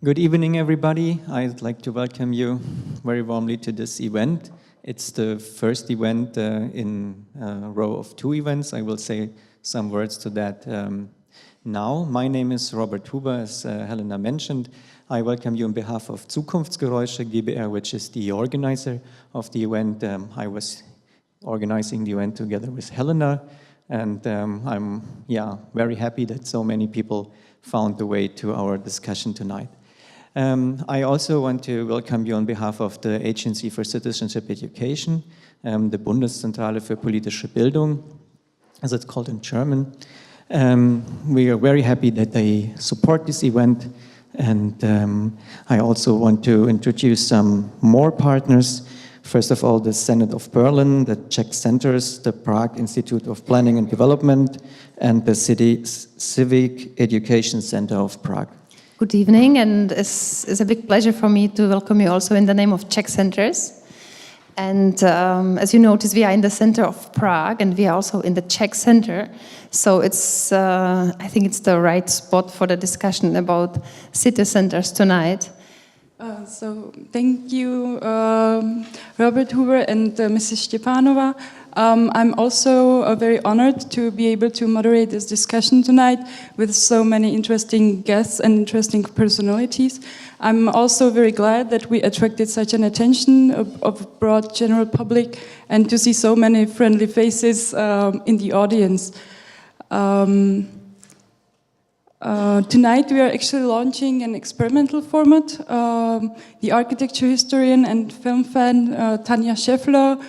Good evening, everybody. I'd like to welcome you very warmly to this event. It's the first event in a row of two events. I will say some words to that now. My name is Robert Huber, as Helena mentioned. I welcome you on behalf of Zukunftsgeräusche GbR, which is the organizer of the event. I was organizing the event together with Helena, and I'm very happy that so many people found the way to our discussion tonight. I also want to welcome you on behalf of the Agency for Citizenship Education, the Bundeszentrale für politische Bildung, as it's called in German. We are very happy that they support this event, and I also want to introduce some more partners. First of all, the Senate of Berlin, the Czech centers, the Prague Institute of Planning and Development, and the Civic Education Center of Prague. Good evening, and it's a big pleasure for me to welcome you also in the name of Czech centers. And as you notice, we are in the center of Prague, and we are also in the Czech center. So it's, I think it's the right spot for the discussion about city centers tonight. So thank you, Robert Huber and Mrs. Stepanova. I'm also very honored to be able to moderate this discussion tonight with so many interesting guests and interesting personalities. I'm also very glad that we attracted such an attention of broad general public and to see so many friendly faces in the audience. Tonight we are actually launching an experimental format. The architecture historian and film fan Tanja Scheffler,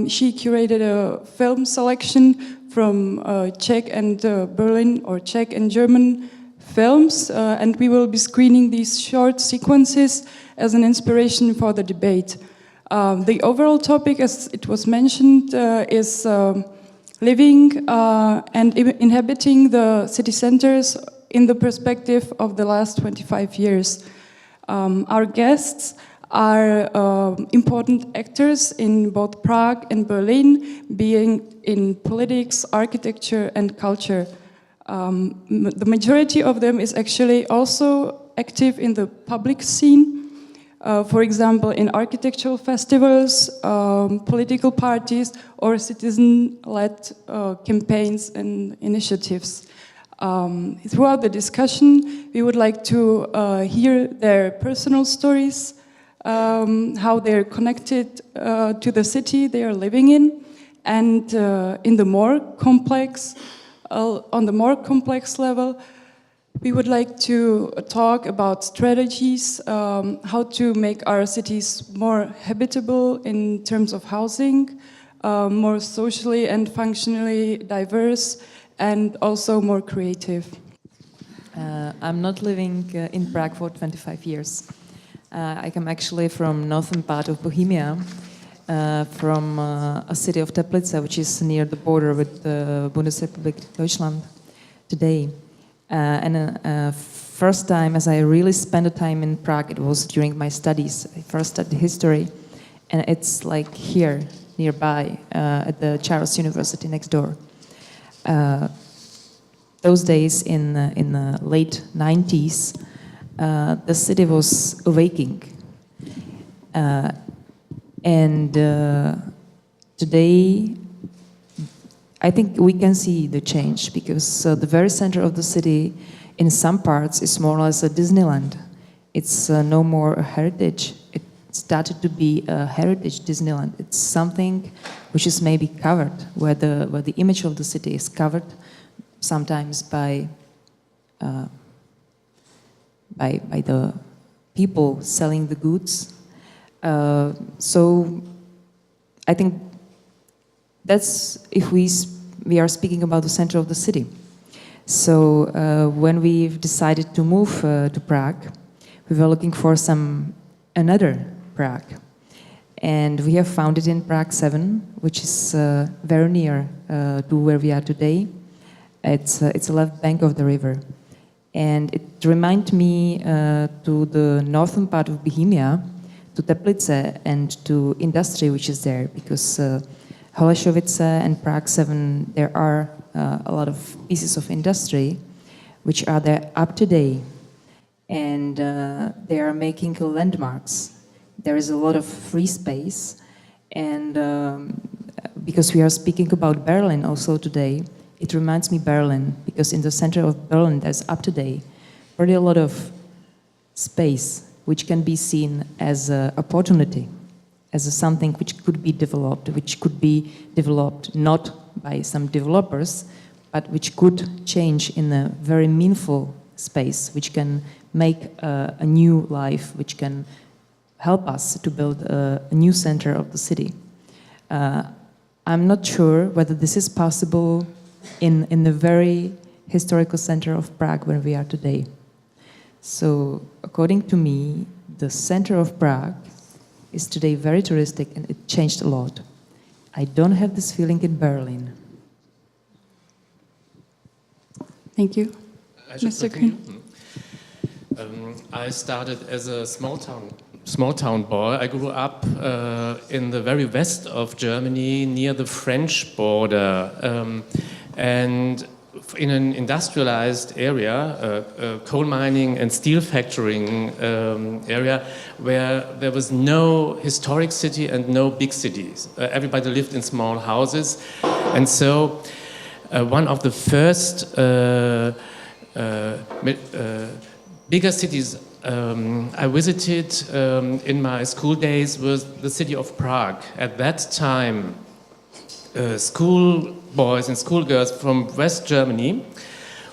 she curated a film selection from Czech and Berlin or Czech and German films, and we will be screening these short sequences as an inspiration for the debate. The overall topic, as it was mentioned, is living and inhabiting the city centers in the perspective of the last 25 years. Our guests are important actors in both Prague and Berlin, being in politics, architecture, and culture. The majority of them is actually also active in the public scene. For example, in architectural festivals, political parties, or citizen-led campaigns and initiatives. Throughout the discussion, we would like to hear their personal stories, how they're connected to the city they are living in, and in the more complex, on the more complex level, we would like to talk about strategies, how to make our cities more habitable in terms of housing, more socially and functionally diverse, and also more creative. I'm not living in Prague for 25 years. I come actually from northern part of Bohemia, from a city of Teplice, which is near the border with the Bundesrepublik Deutschland today. And first time as I really spent the time in Prague, it was during my studies. I first studied history, and it's like here, nearby, at the Charles University next door. Those days in the late 90s, the city was awaking. And today, I think we can see the change because the very center of the city, in some parts, is more or less a Disneyland. It's no more a heritage. It started to be a heritage Disneyland. It's something which is maybe covered, where the image of the city is covered, sometimes by the people selling the goods. So I think that's if we are speaking about the center of the city. So when we've decided to move to Prague, we were looking for another Prague. And we have found it in Prague 7, which is very near to where we are today. It's a left bank of the river. And it reminded me to the northern part of Bohemia, to Teplice and to industry which is there, because Holešovice and Prague 7, there are a lot of pieces of industry which are there up to date. and they are making landmarks. There is a lot of free space, and because we are speaking about Berlin also today, it reminds me Berlin, because in the center of Berlin there's up today pretty a lot of space which can be seen as an opportunity, as something which could be developed not by some developers, but which could change in a very meaningful space, which can make a new life, which can help us to build a new center of the city. I'm not sure whether this is possible in the very historical center of Prague where we are today. So, according to me, the center of Prague is today very touristic and it changed a lot. I don't have this feeling in Berlin. Thank you. Mr. Kuhn. I started as a small town boy. I grew up in the very west of Germany, near the French border, and in an industrialized area, coal mining and steel factoring area, where there was no historic city and no big cities. Everybody lived in small houses, and so one of the first bigger cities I visited in my school days was the city of Prague. At that time, school boys and schoolgirls from West Germany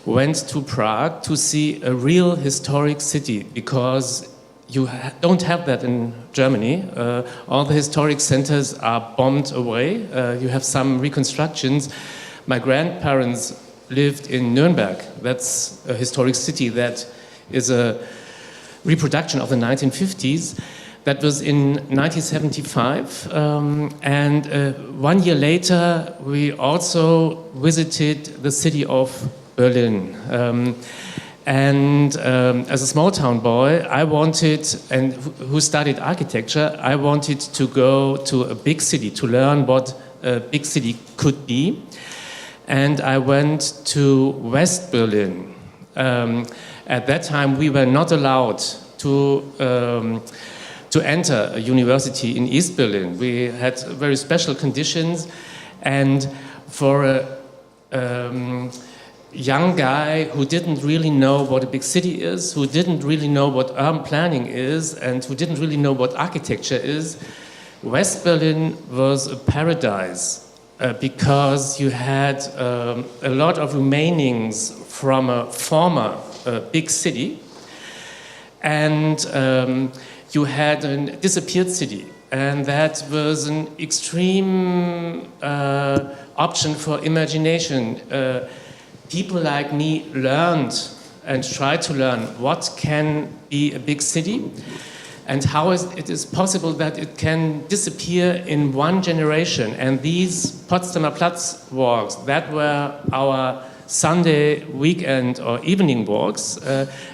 went to Prague to see a real historic city, because you don't have that in Germany. All the historic centers are bombed away. You have some reconstructions. My grandparents lived in Nuremberg. That's a historic city that is a reproduction of the 1950s. That was in 1975, and 1 year later we also visited the city of Berlin. As a small town boy, I wanted, and who studied architecture, I wanted to go to a big city to learn what a big city could be. And I went to West Berlin. At that time we were not allowed to enter a university in East Berlin. We had very special conditions, and for a young guy who didn't really know what a big city is, who didn't really know what urban planning is, and who didn't really know what architecture is, West Berlin was a paradise, because you had a lot of remainings from a former big city, and you had a disappeared city, and that was an extreme option for imagination. People like me learned and tried to learn what can be a big city, and how it is possible that it can disappear in one generation. And these Potsdamer Platz walks, that were our Sunday weekend or evening walks,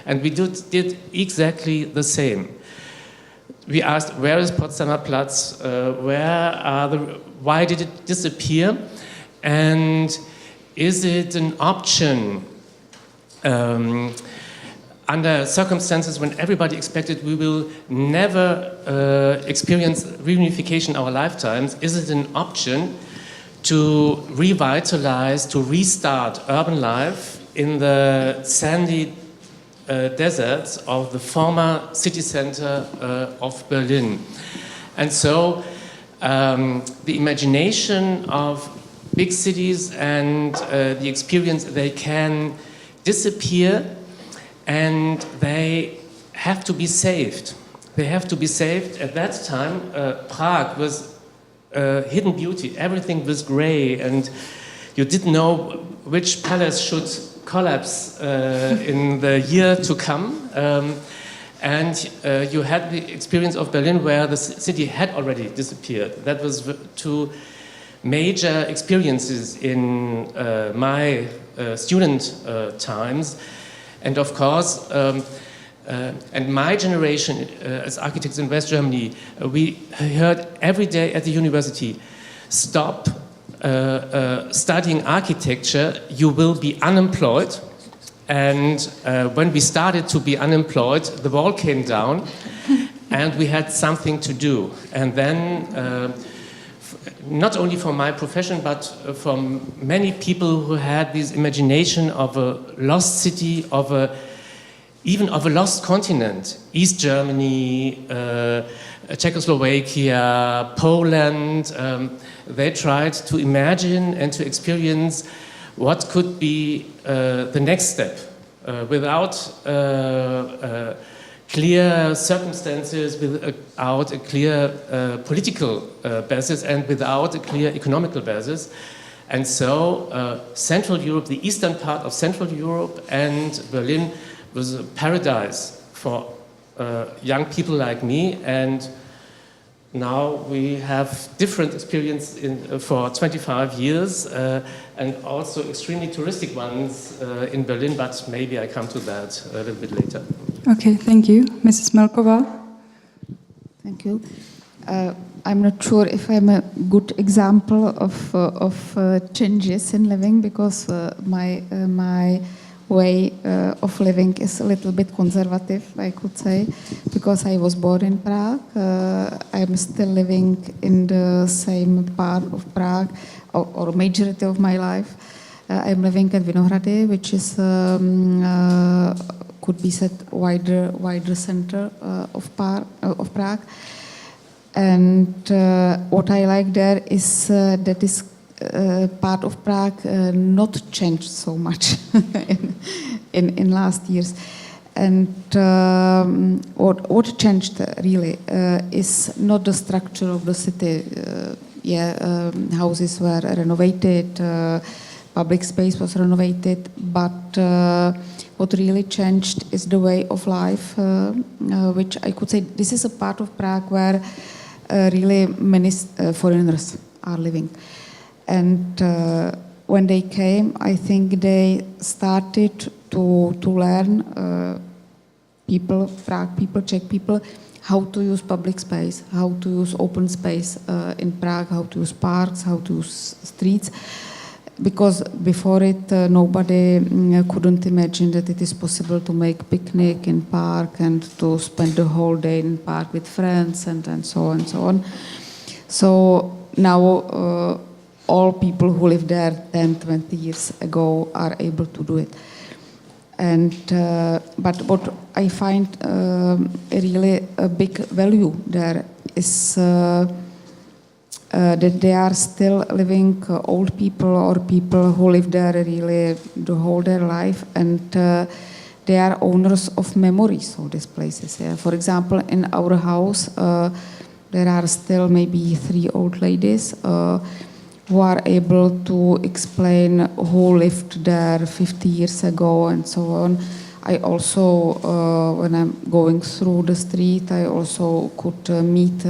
and we did exactly the same. We asked, where is Potsdamer Platz? Why did it disappear? And is it an option under circumstances when everybody expected we will never experience reunification in our lifetimes? Is it an option to revitalize, to restart urban life in the sandy deserts of the former city center of Berlin? And so the imagination of big cities and the experience, they can disappear, and they have to be saved. They have to be saved. At that time, Prague was hidden beauty. Everything was gray, and you didn't know which palace should collapse in the year to come. And you had the experience of Berlin where the city had already disappeared. That was two major experiences in my student times. And of course, and my generation as architects in West Germany, we heard every day at the university, stop studying architecture, you will be unemployed. And when we started to be unemployed, the wall came down and we had something to do. And then, not only for my profession, but from many people who had this imagination of a lost city, even of a lost continent, East Germany, Czechoslovakia, Poland, they tried to imagine and to experience what could be the next step without clear circumstances, without a clear political basis, and without a clear economical basis. And so Central Europe, the eastern part of Central Europe and Berlin was a paradise for young people like me. And now we have different experience for 25 years and also extremely touristic ones in Berlin, but maybe I come to that a little bit later. Okay, thank you. Mrs. Melkova. Thank you. I'm not sure if I'm a good example of changes in living, because my way of living is a little bit conservative, I could say, because I was born in Prague. I'm still living in the same part of Prague, or majority of my life. I'm living at Vinohrady, which is could be said wider center of Prague. And what I like there is that this part of Prague not changed so much in last years. And what changed really is not the structure of the city. Houses were renovated, public space was renovated, but what really changed is the way of life, which I could say this is a part of Prague where really many foreigners are living. And when they came, I think they started to learn, Prague people, Czech people, how to use public space, how to use open space in Prague, how to use parks, how to use streets. Because before it, nobody couldn't imagine that it is possible to make picnic in park and to spend the whole day in park with friends and so on and so on. So now all people who lived there 10, 20 years ago are able to do it. And but what I find really a big value there is that they are still living, old people or people who live there really the whole their life, and they are owners of memories of these places. Yeah. For example, in our house, there are still maybe 3 old ladies who are able to explain who lived there 50 years ago and so on. I also, when I'm going through the street, I also could meet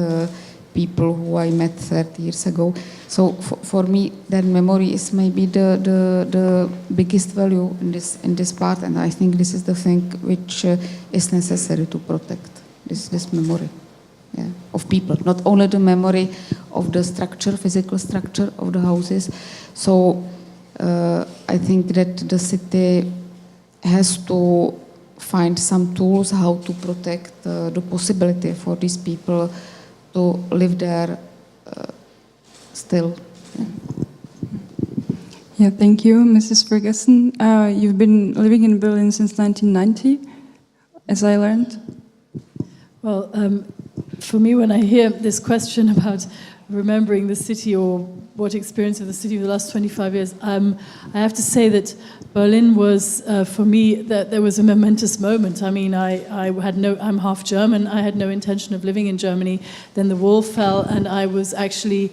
people who I met 30 years ago. So for me, that memory is maybe the biggest value in this part, and I think this is the thing which is necessary to protect this memory, yeah, of people. Not only the memory of the structure, physical structure of the houses. So I think that the city has to find some tools how to protect the possibility for these people to live there still. Yeah, thank you, Mrs. Ferguson. You've been living in Berlin since 1990, as I learned. Well, for me, when I hear this question about remembering the city or what experience of the city of the last 25 years, I have to say that Berlin was, for me, that there was a momentous moment. I mean, I'm half German. I had no intention of living in Germany. Then the wall fell, and I was actually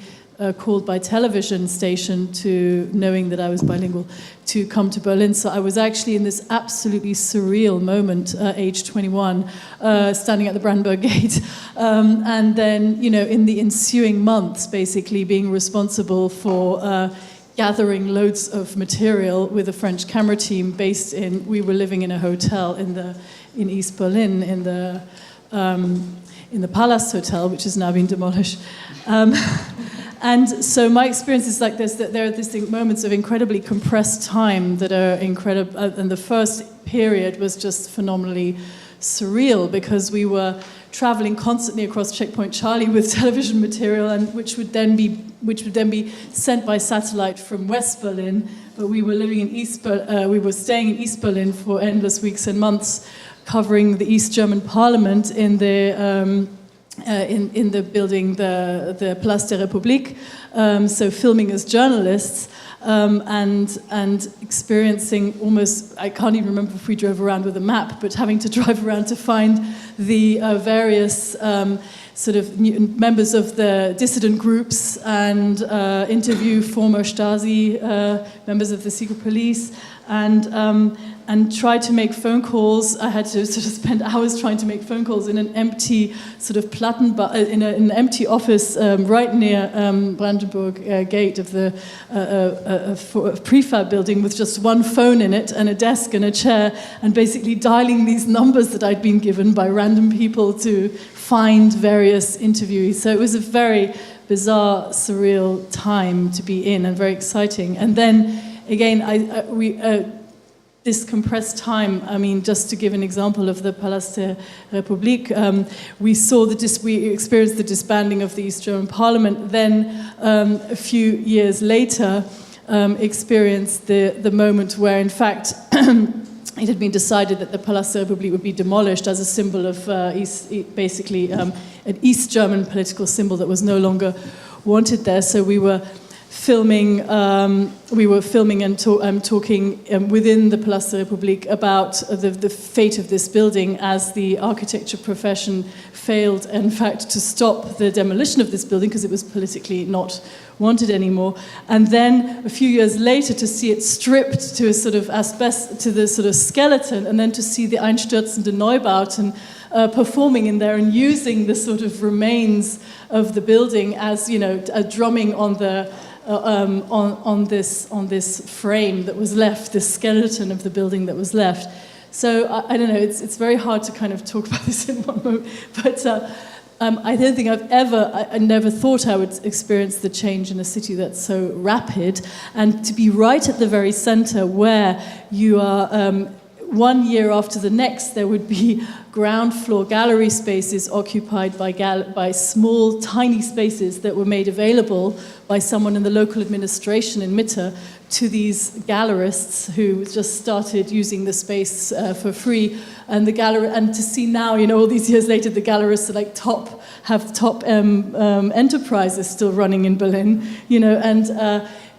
called by television station to, knowing that I was bilingual, to come to Berlin. So I was actually in this absolutely surreal moment, age 21, standing at the Brandenburg Gate. And then, you know, in the ensuing months, basically being responsible for gathering loads of material with a French camera team based in, we were living in a hotel in East Berlin, in the Palace Hotel, which has now been demolished. And so my experience is like this, that there are distinct moments of incredibly compressed time that are incredible, and the first period was just phenomenally surreal because we were traveling constantly across Checkpoint Charlie with television material, and which would then be sent by satellite from West Berlin. But we were living in we were staying in East Berlin for endless weeks and months, covering the East German Parliament in the building, the Place der Republik. So filming as journalists. And experiencing almost, I can't even remember if we drove around with a map, but having to drive around to find the various sort of members of the dissident groups and interview former Stasi members of the secret police and try to make phone calls. I had to sort of spend hours trying to make phone calls in an empty sort of in an empty office right near Brandenburg Gate of the prefab building with just one phone in it and a desk and a chair, and basically dialing these numbers that I'd been given by random people to find various interviewees. So it was a very bizarre, surreal time to be in and very exciting. And then again, this compressed time, I mean, just to give an example of the Place der Republik, we experienced the disbanding of the East German Parliament, then a few years later experienced the moment where, in fact, it had been decided that the Place der Republik would be demolished as a symbol of basically an East German political symbol that was no longer wanted there. So we were filming and talking within the Place der Republik about the fate of this building as the architecture profession failed, in fact, to stop the demolition of this building because it was politically not wanted anymore. And then a few years later to see it stripped to a sort of to the sort of skeleton, and then to see the einstürzende Neubauten performing in there and using the sort of remains of the building as, you know, a drumming on the on this frame that was left, this skeleton of the building that was left. So I don't know. It's very hard to kind of talk about this in one moment, but I don't think I never thought I would experience the change in a city that's so rapid, and to be right at the very center where you are. 1 year after the next, there would be ground floor gallery spaces occupied by small, tiny spaces that were made available by someone in the local administration in Mitte to these gallerists who just started using the space for free. And and to see now, you know, all these years later, the gallerists are like top enterprises still running in Berlin, you know, and.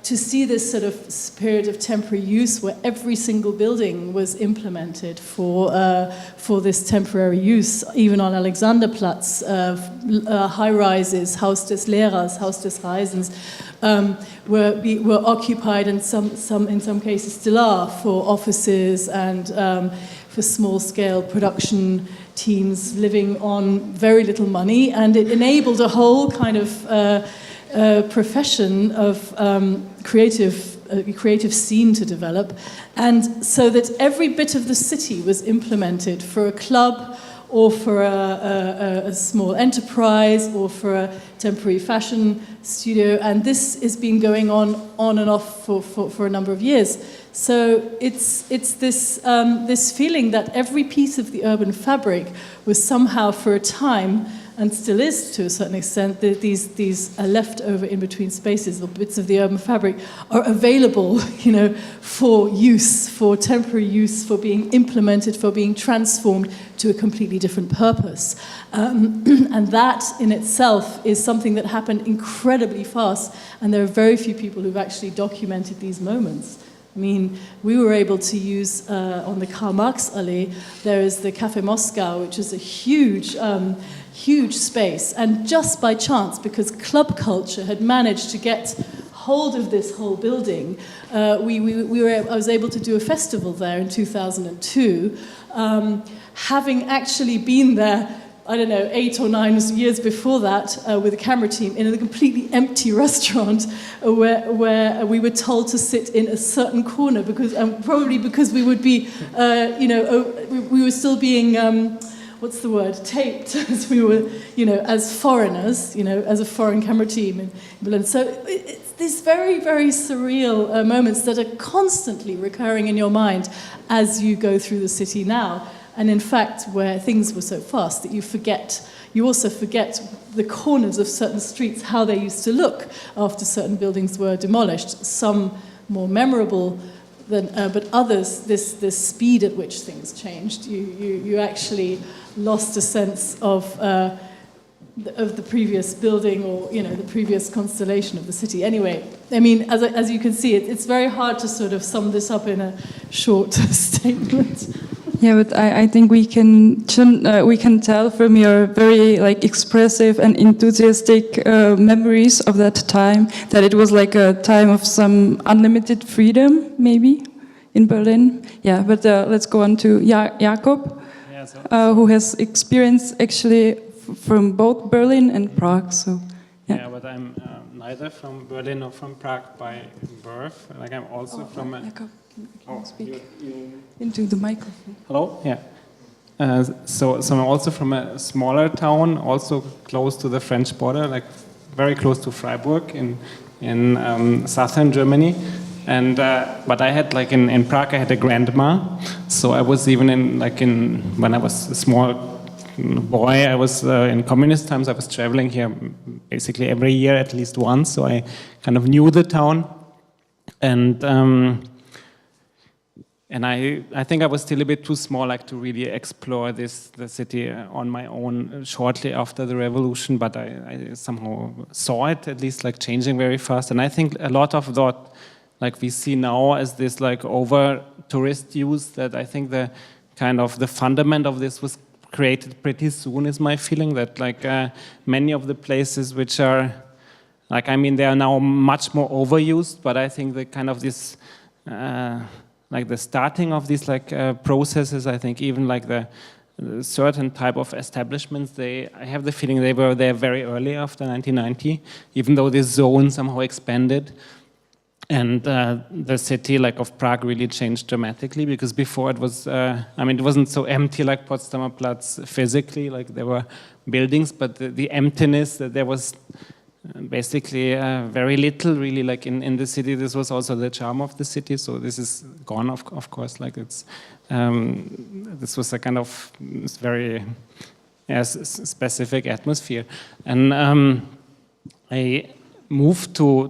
To see this sort of period of temporary use where every single building was implemented for this temporary use, even on Alexanderplatz, high-rises, Haus des Lehrers, Haus des Reisens, were occupied, and in some cases still are, for offices and for small-scale production teams living on very little money, and it enabled a whole kind of profession of creative scene to develop, and so that every bit of the city was implemented for a club or for a small enterprise or for a temporary fashion studio, and this has been going on and off for a number of years. So it's this feeling that every piece of the urban fabric was somehow for a time, and still is to a certain extent, these leftover in-between spaces or bits of the urban fabric are available, you know, for use, for temporary use, for being implemented, for being transformed to a completely different purpose. And that in itself is something that happened incredibly fast, and there are very few people who've actually documented these moments. I mean, we were able to use, on the Karl Marx Allee, there is the Café Moscow, which is a huge space, and just by chance, because club culture had managed to get hold of this whole building, I was able to do a festival there in 2002, having actually been there, I don't know, 8 or 9 years before that, with a camera team in a completely empty restaurant where we were told to sit in a certain corner, probably because we would be, we were still being what's the word, taped as we were, as foreigners, as a foreign camera team in Berlin. So it's these very, very surreal moments that are constantly recurring in your mind as you go through the city now. And in fact, where things were so fast that you also forget the corners of certain streets, how they used to look after certain buildings were demolished. Some more memorable than, but others, this speed at which things changed. You actually lost a sense of the previous building or the previous constellation of the city. Anyway, I mean, as you can see, it's very hard to sort of sum this up in a short statement. Yeah, but I think we can tell from your very expressive and enthusiastic memories of that time that it was like a time of some unlimited freedom, maybe, in Berlin. Yeah, but let's go on to Jakob, who has experience actually from both Berlin and Prague. So yeah, but I'm neither from Berlin or from Prague by birth. Like I'm also from a. Jakob. Speak into the microphone. Hello? Yeah. So I'm also from a smaller town, also close to the French border, like very close to Freiburg in southern Germany. And but I had in Prague I had a grandma, so I was even when I was a small boy, I was in communist times. I was traveling here basically every year at least once, so I kind of knew the town. And I think I was still a bit too small to really explore the city on my own shortly after the revolution, but I somehow saw it at least changing very fast. And I think a lot of that we see now as this over tourist use, that I think the kind of the fundament of this was created pretty soon, is my feeling, that many of the places which are they are now much more overused, but I think the kind of this the starting of these processes, I think even the certain type of establishments, I have the feeling they were there very early after 1990, even though this zone somehow expanded. And the city of Prague really changed dramatically, because before it was, it wasn't so empty like Potsdamer Platz physically, there were buildings, but the emptiness, that there was basically very little really in the city. This was also the charm of the city, so this is gone of course. It's this was a kind of very specific atmosphere. And I moved to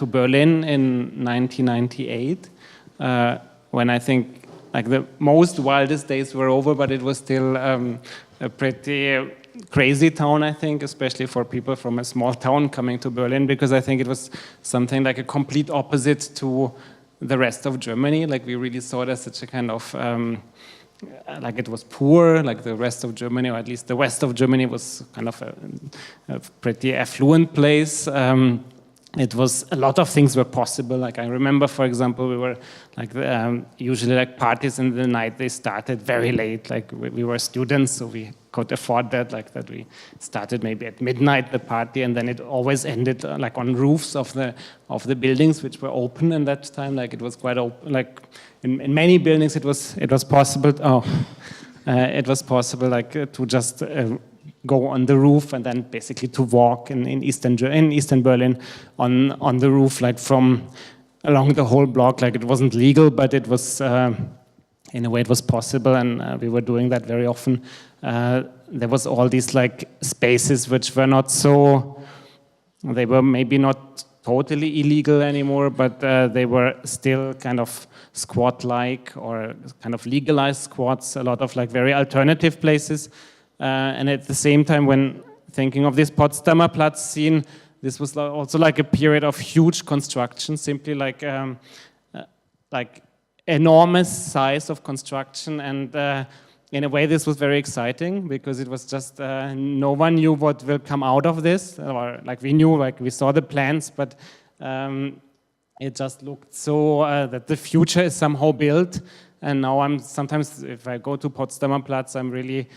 Berlin in 1998 when I think the most wildest days were over, but it was still a pretty crazy town, I think, especially for people from a small town coming to Berlin, because I think it was something a complete opposite to the rest of Germany. We really saw it as such a kind of, it was poor, the rest of Germany, or at least the west of Germany was kind of a pretty affluent place. It was, a lot of things were possible. I remember, for example, we were usually parties in the night, they started very late. We were students, so we could afford that. That we started maybe at midnight the party, and then it always ended on roofs of the buildings which were open in that time. It was quite open. In many buildings, it was possible. It was possible to just go on the roof and then basically to walk in Eastern Berlin on the roof, from along the whole block. It wasn't legal, but it was in a way it was possible, and we were doing that very often. There was all these spaces which were not so, they were maybe not totally illegal anymore, but they were still kind of squat-like or kind of legalized squats, a lot of very alternative places. And at the same time, when thinking of this Potsdamer Platz scene, this was also a period of huge construction, simply enormous size of construction. And in a way, this was very exciting, because it was just, no one knew what will come out of this. Or we knew, we saw the plans, but it just looked so that the future is somehow built. And now sometimes, if I go to Potsdamer Platz, I'm really,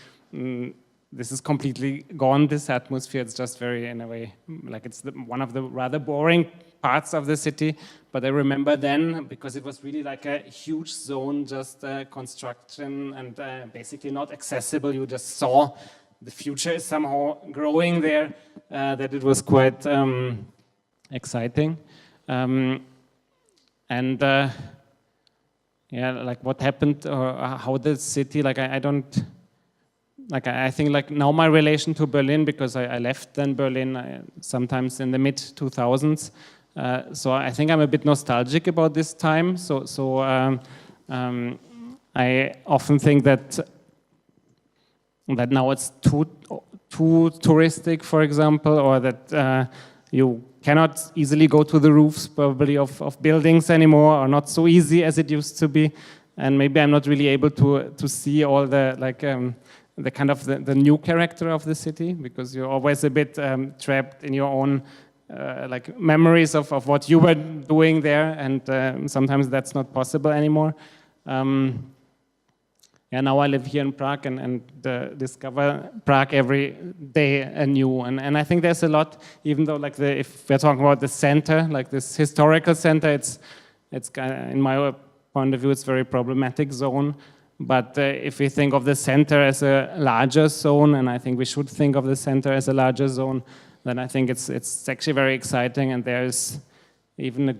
this is completely gone, this atmosphere. It's just very, in a way, it's one of the rather boring parts of the city. But I remember then, because it was really like a huge zone, just construction and basically not accessible. You just saw the future is somehow growing there, that it was quite exciting. Yeah, like what happened or how the city, like I don't, like I think like now my relation to Berlin, because I left then Berlin sometimes in the mid-2000s. So I think I'm a bit nostalgic about this time. So I often think that now it's too touristic, for example, or that you cannot easily go to the roofs probably of buildings anymore, or not so easy as it used to be. And maybe I'm not really able to see all the like the kind of the new character of the city, because you're always a bit trapped in your own like memories of what you were doing there, and sometimes that's not possible anymore. Yeah, now I live here in Prague and discover Prague every day anew. And I think there's a lot, even though like if we're talking about the center, like this historical center, it's kind of, in my point of view, it's a very problematic zone. But if we think of the center as a larger zone, and I think we should think of the center as a larger zone, then I think it's actually very exciting, and there's even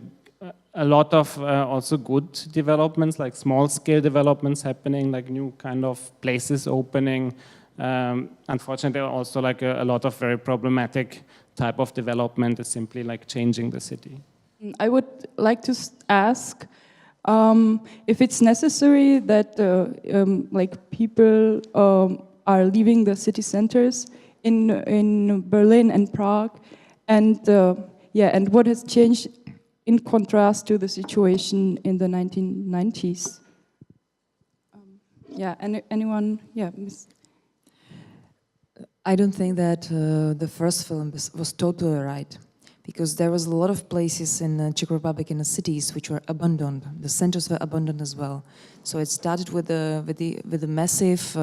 a lot of also good developments, like small-scale developments happening, like new kind of places opening. Unfortunately, also like a lot of very problematic type of development is simply like changing the city. I would like to ask if it's necessary that like people are leaving the city centers in Berlin and Prague, and and what has changed in contrast to the situation in the 1990s. Anyone? Yeah, Miss. I don't think that the first film was totally right, because there was a lot of places in the Czech Republic, in the cities, which were abandoned. The centers were abandoned as well. So it started with the massive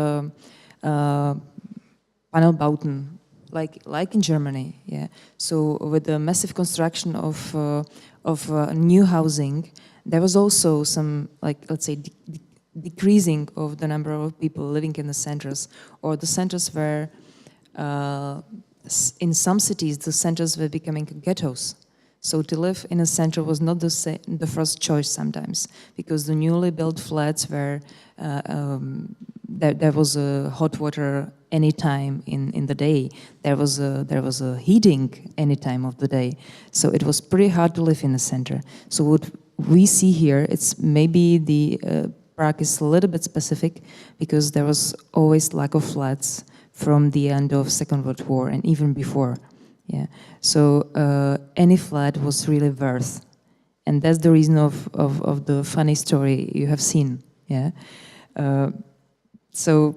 Panelbauten, like in Germany, yeah. So with the massive construction of new housing, there was also some, like, let's say, decreasing of the number of people living in the centers, or the centers were, in some cities, the centers were becoming ghettos. So to live in a center was not the first choice sometimes, because the newly built flats were, there was a hot water any time in the day. There was a heating any time of the day. So it was pretty hard to live in the center. So what we see here, it's maybe the Prague is a little bit specific, because there was always lack of flats from the end of Second World War and even before. Yeah. So any flat was really worth, and that's the reason of the funny story you have seen. Yeah. So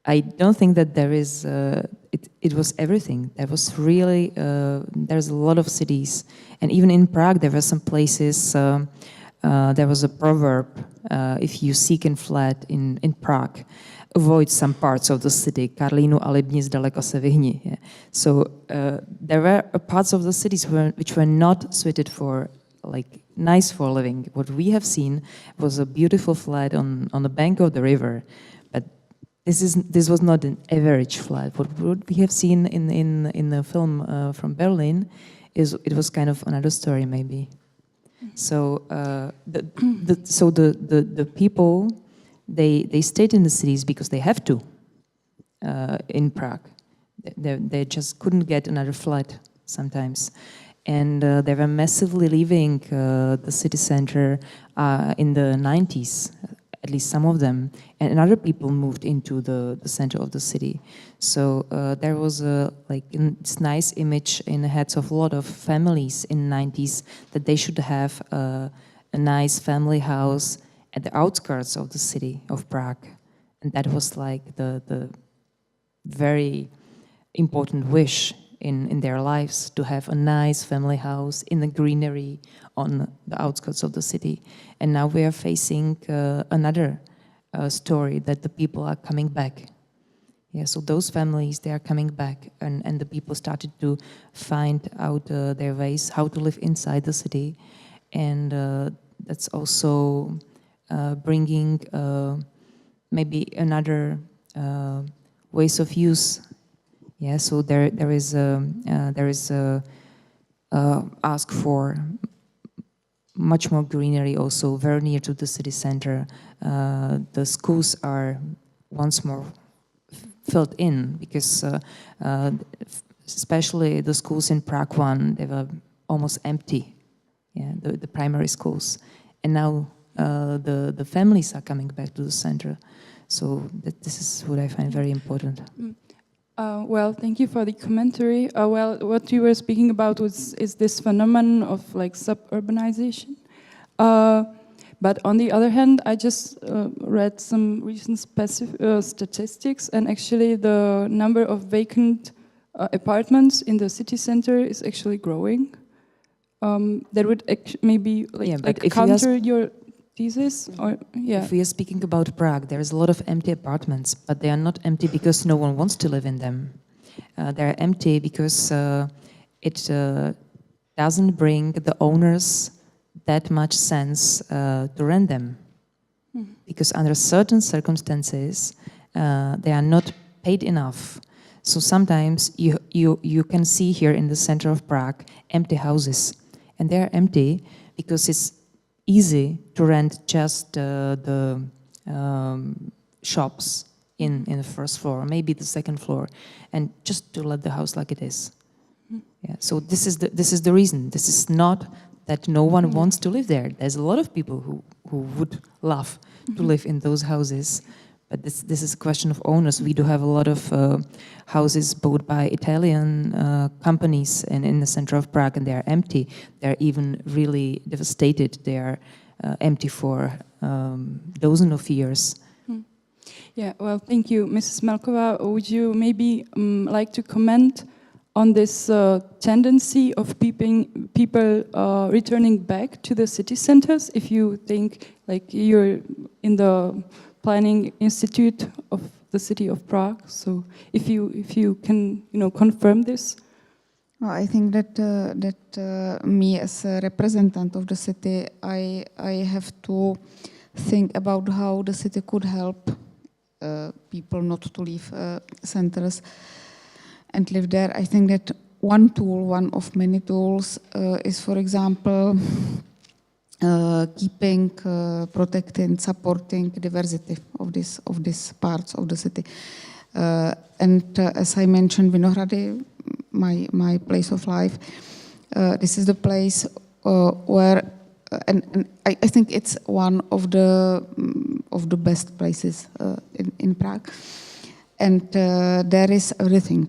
I don't think that there is. It was everything. There was really. There's a lot of cities, and even in Prague, there were some places. There was a proverb: if you seek a flat in Prague, avoid some parts of the city. Karlínu a Libni zdaleka se vyhni. Yeah. So there were parts of the cities which were not suited for, like, nice for living. What we have seen was a beautiful flat on the bank of the river, but this was not an average flat. What we have seen in the film from Berlin is it was kind of another story maybe. So the people. They stayed in the cities because they have to in Prague. They just couldn't get another flat sometimes. And they were massively leaving the city center in the 90s, at least some of them. And other people moved into the center of the city. So there was this nice image in the heads of a lot of families in the 90s that they should have a nice family house at the outskirts of the city of Prague. And that was like the very important wish in their lives, to have a nice family house in the greenery on the outskirts of the city. And now we are facing another story, that the people are coming back. Yeah, so those families, they are coming back, and the people started to find out their ways how to live inside the city, and that's also bringing maybe another ways of use. Yeah, so there is ask for much more greenery, also very near to the city center. The schools are once more filled in, because especially the schools in Prague 1, they were almost empty, yeah, the primary schools. And now the families are coming back to the center. So this is what I find very important. Well, thank you for the commentary. Well, what you were speaking about is this phenomenon of like suburbanization. But on the other hand, I just read some recent statistics, and actually the number of vacant apartments in the city center is actually growing. That would maybe counter your thesis, or yeah. If we are speaking about Prague, there is a lot of empty apartments, but they are not empty because no one wants to live in them. They are empty because it doesn't bring the owners that much sense to rent them, because under certain circumstances they are not paid enough. So sometimes you can see here in the center of Prague empty houses, and they are empty because it's easy to rent just the shops in the first floor, maybe the second floor, and just to let the house like it is. Yeah. So this is the reason. This is not that no one wants to live there. There's a lot of people who would love to live in those houses, but this is a question of owners. We do have a lot of houses bought by Italian companies in the center of Prague, and they are empty. They're even really devastated. They are empty for dozens of years. Yeah, well, thank you. Mrs. Melkova, would you maybe like to comment on this tendency of people returning back to the city centers? If you think, like, you're in the planning institute of the city of Prague, so if you can, confirm this. Well, I think that me as a representative of the city, I have to think about how the city could help people not to leave centers and live there. I think that one of many tools, is, for example, keeping, protecting, supporting diversity of these parts of the city. And as I mentioned, Vinohrady, my place of life, this is the place where, and I think it's one of the best places in Prague. And there is everything.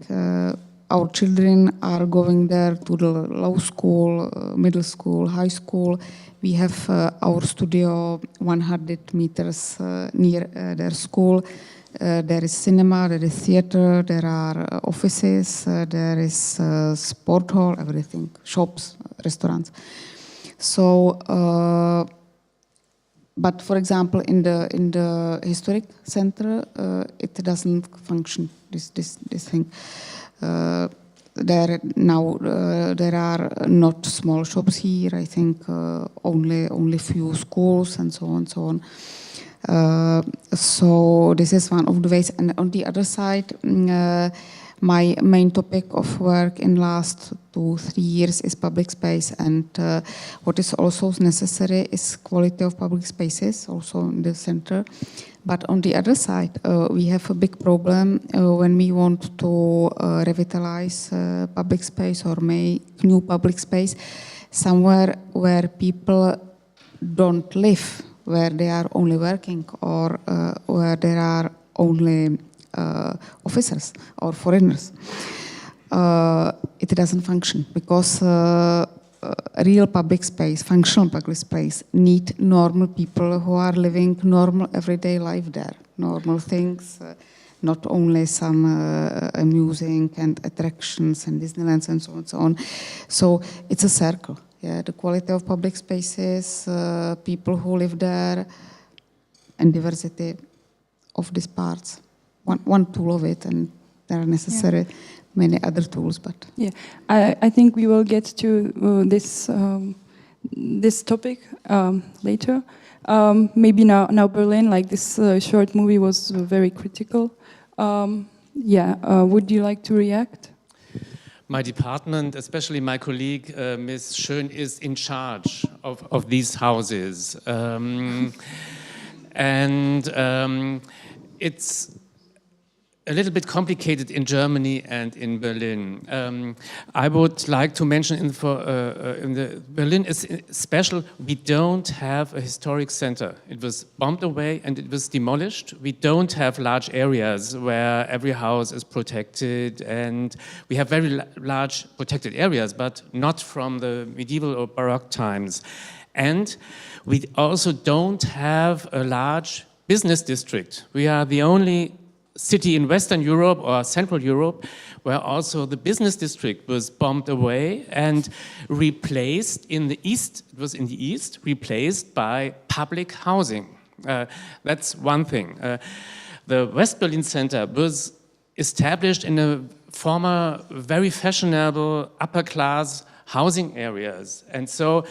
Our children are going there to the low school, middle school, high school. We have our studio 100 meters near their school. There is cinema, there is theater, there are offices, there is sport hall, everything, shops, restaurants. So, but for example, in the historic center, it doesn't function. This thing. There are not small shops here. I think only few schools and so on. So this is one of the ways. And on the other side, my main topic of work in last 2-3 years is public space, and what is also necessary is quality of public spaces, also in the center. But on the other side, we have a big problem when we want to revitalize public space or make new public space somewhere where people don't live, where they are only working, or where there are only officers or foreigners. It doesn't function because real public space, functional public space, need normal people who are living normal everyday life there. Normal things, not only some amusing and attractions and Disneylands and so on and so on. So it's a circle. Yeah, the quality of public spaces, people who live there, and diversity of these parts. one tool of it, and there are necessary many other tools. But yeah, I think we will get to this topic later. Maybe now Berlin, like this short movie was very critical. Would you like to react? My department, especially my colleague, Ms. Schön, is in charge of these houses. It's a little bit complicated in Germany and in Berlin. I would like to mention Berlin is special. We don't have a historic center. It was bombed away and it was demolished. We don't have large areas where every house is protected, and we have very large protected areas, but not from the medieval or Baroque times. And we also don't have a large business district. We are the only city in Western Europe or Central Europe where also the business district was bombed away and replaced in the east, it was in the east, replaced by public housing. That's one thing. The West Berlin Center was established in a former very fashionable upper class housing areas, and so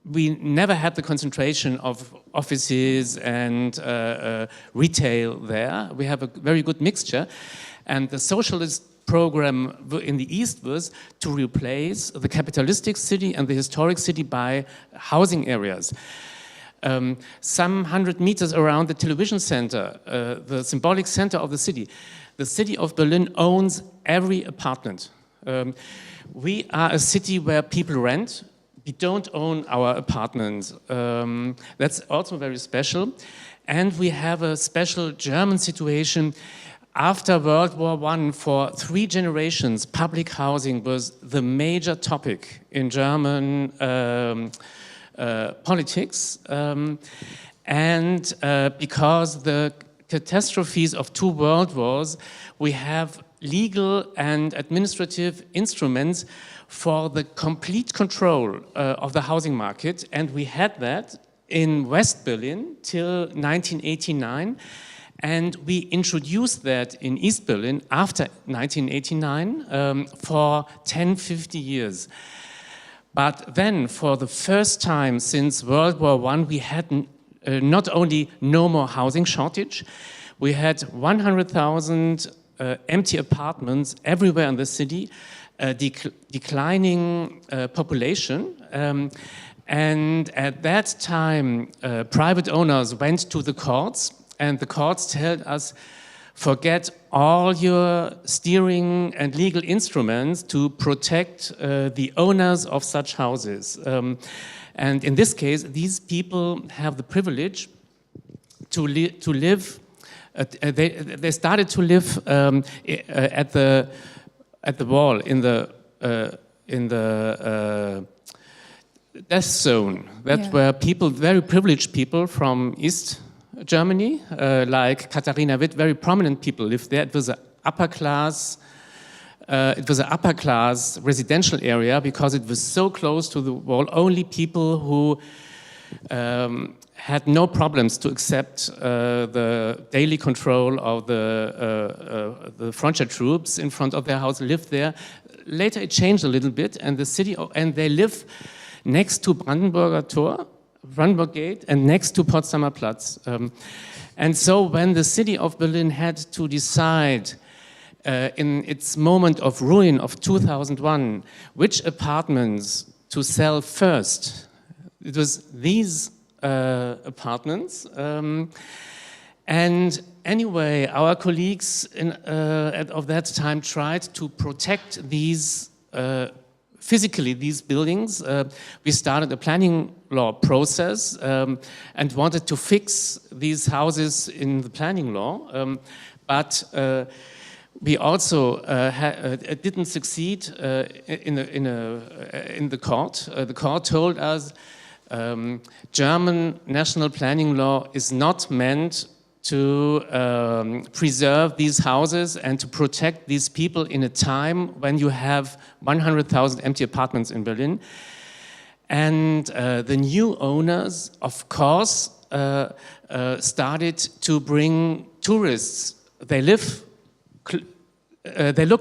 we never had the concentration of offices and retail there. We have a very good mixture. And the socialist program in the East was to replace the capitalistic city and the historic city by housing areas. Some 100 meters around the television center, the symbolic center of the city of Berlin owns every apartment. We are a city where people rent. We don't own our apartments. That's also very special. And we have a special German situation. After World War I, for 3 generations, public housing was the major topic in German politics. Because the catastrophes of 2 world wars, we have legal and administrative instruments for the complete control of the housing market, and we had that in West Berlin till 1989, and we introduced that in East Berlin after 1989 for 10-50 years. But then, for the first time since World War I, we had not only no more housing shortage, we had 100,000 empty apartments everywhere in the city, declining population, and at that time private owners went to the courts, and the courts told us, forget all your steering and legal instruments to protect the owners of such houses. And in this case, these people have the privilege to live. They started to live at the wall in the death zone. That were people, very privileged people from East Germany, like Katharina Witt. Very prominent people lived there. It was an upper class. It was an upper class residential area because it was so close to the wall. Only people who had no problems to accept the daily control of the frontier troops in front of their house lived there. Later it changed a little bit, and the city, and they live next to Brandenburger Tor, Brandenburg Gate, and next to Potsdamer Platz. And so when the city of Berlin had to decide in its moment of ruin of 2001, which apartments to sell first, it was these apartments. And anyway, our colleagues of that time tried to protect these, physically, these buildings. We started a planning law process and wanted to fix these houses in the planning law. But we also didn't succeed in the court. The court told us German national planning law is not meant to preserve these houses and to protect these people in a time when you have 100,000 empty apartments in Berlin. And the new owners, of course, started to bring tourists they look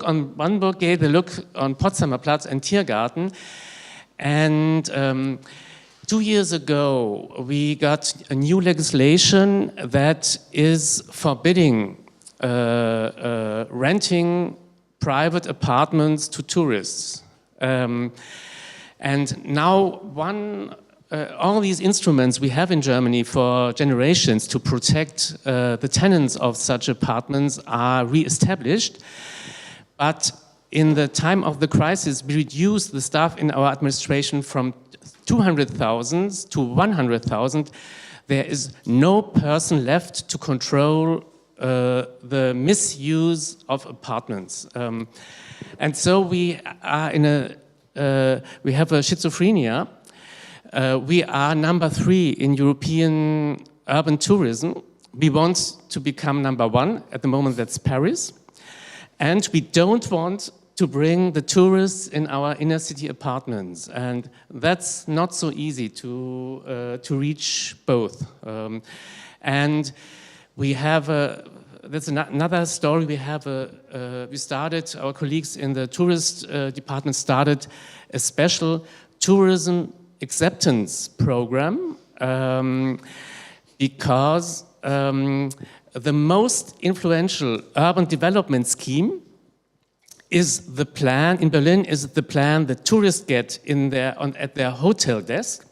on Brandenburg Gate, they look on Potsdamer Platz and Tiergarten, and 2 years ago we got a new legislation that is forbidding renting private apartments to tourists. And now all these instruments we have in Germany for generations to protect the tenants of such apartments are re-established. But in the time of the crisis, we reduced the staff in our administration from 200,000 to 100,000. There is no person left to control the misuse of apartments. And so we are we have a schizophrenia. We are number 3 in European urban tourism. We want to become number 1. At the moment, that's Paris. And we don't want to bring the tourists in our inner city apartments. And that's not so easy to reach both. And we have that's another story. We have we started, our colleagues in the tourist department started a special tourism acceptance program because the most influential urban development scheme is the plan in Berlin. Is the plan that tourists get at their hotel desk,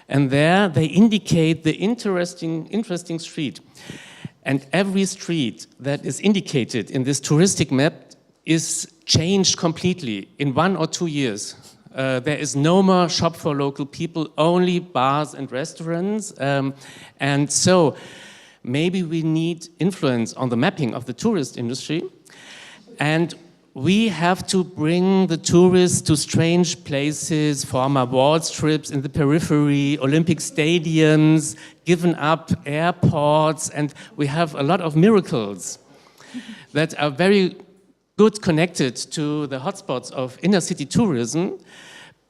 and there they indicate the interesting street. And every street that is indicated in this touristic map is changed completely in 1 or 2 years. There is no more shop for local people, only bars and restaurants. And so maybe we need influence on the mapping of the tourist industry. And we have to bring the tourists to strange places, former wall strips in the periphery, Olympic stadiums, given up airports, and we have a lot of miracles that are very good connected to the hotspots of inner city tourism,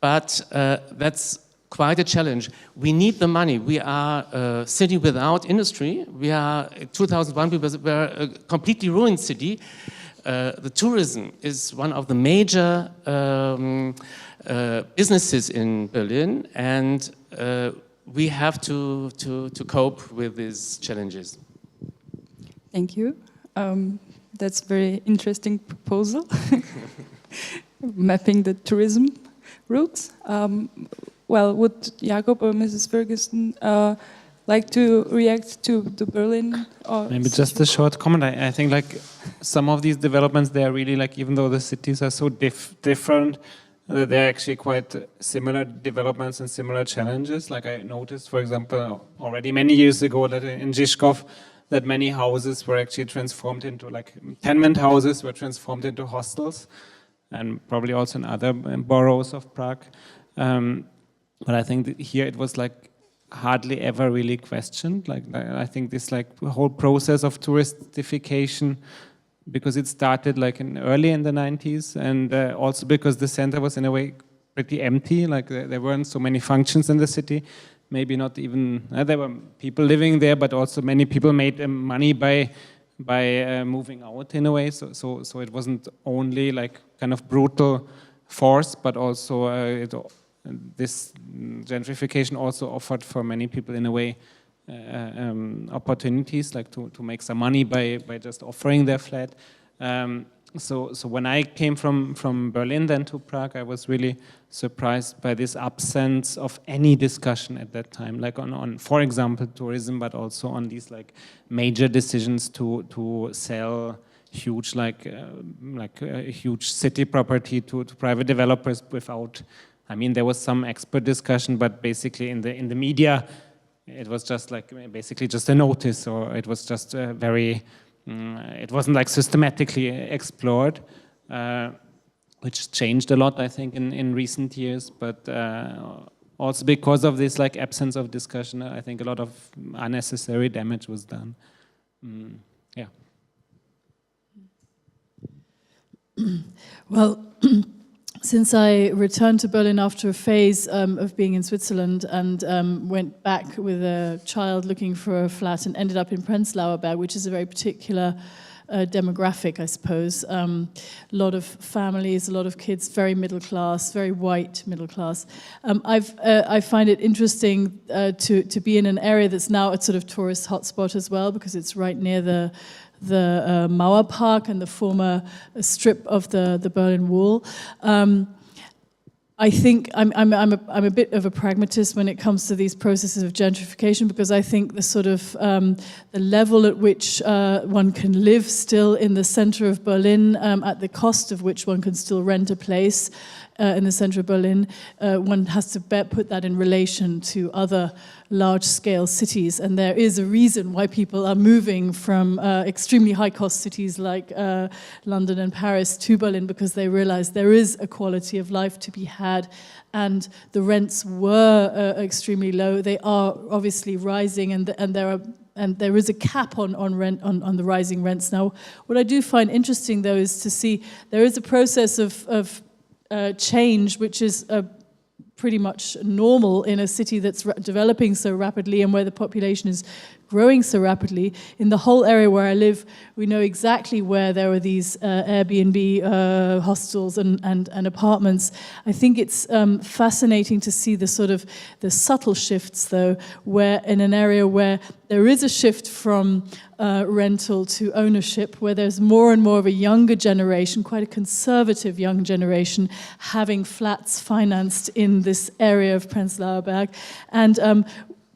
but that's quite a challenge. We need the money. We are a city without industry. We are, in 2001, we were a completely ruined city. The tourism is one of the major businesses in Berlin, and we have to cope with these challenges. Thank you. That's a very interesting proposal, mapping the tourism routes. Well, would Jakob or Mrs. Ferguson like to react to the Berlin? Maybe just a short comment. I think like some of these developments, they are really like, even though the cities are so different, they're actually quite similar developments and similar challenges. Like I noticed, for example, already many years ago that in Žižkov, that many houses were actually transformed into like tenement houses were transformed into hostels, and probably also in other boroughs of Prague. But I think that here it was like hardly ever really questioned. Like I think this like whole process of touristification, because it started like early in the 90s, and also because the center was in a way pretty empty. Like there weren't so many functions in the city. Maybe not even there were people living there, but also many people made money by moving out in a way. So it wasn't only like kind of brutal force, but also this gentrification also offered for many people in a way opportunities, like to make some money by just offering their flat. So when I came from Berlin then to Prague, I was really surprised by this absence of any discussion at that time, like on for example tourism, but also on these like major decisions to sell huge huge city property to private developers without. I mean, there was some expert discussion, but basically in the media, it was just like basically just a notice, or it was just very. It wasn't like systematically explored, which changed a lot, I think, in recent years. But also because of this like absence of discussion, I think a lot of unnecessary damage was done. Yeah. Well. Since I returned to Berlin after a phase of being in Switzerland and went back with a child looking for a flat and ended up in Prenzlauer Berg, which is a very particular demographic, I suppose. A lot of families, a lot of kids, very middle class, very white middle class. I find it interesting to be in an area that's now a sort of tourist hotspot as well, because it's right near the Mauerpark and the former strip of the Berlin Wall. I think I'm a bit of a pragmatist when it comes to these processes of gentrification, because I think the sort of the level at which one can live still in the center of Berlin, at the cost of which one can still rent a place in the center of Berlin, one has to put that in relation to other large-scale cities, and there is a reason why people are moving from extremely high-cost cities like London and Paris to Berlin, because they realize there is a quality of life to be had, and the rents were extremely low. They are obviously rising, and there is a cap on the rising rents. Now, what I do find interesting, though, is to see there is a process of change, which is pretty much normal in a city that's developing so rapidly and where the population is growing so rapidly. In the whole area where I live, we know exactly where there are these Airbnb hostels and apartments. I think it's fascinating to see the sort of the subtle shifts, though, where in an area where there is a shift from rental to ownership, where there's more and more of a younger generation, quite a conservative young generation, having flats financed in this area of Prenzlauer Berg. And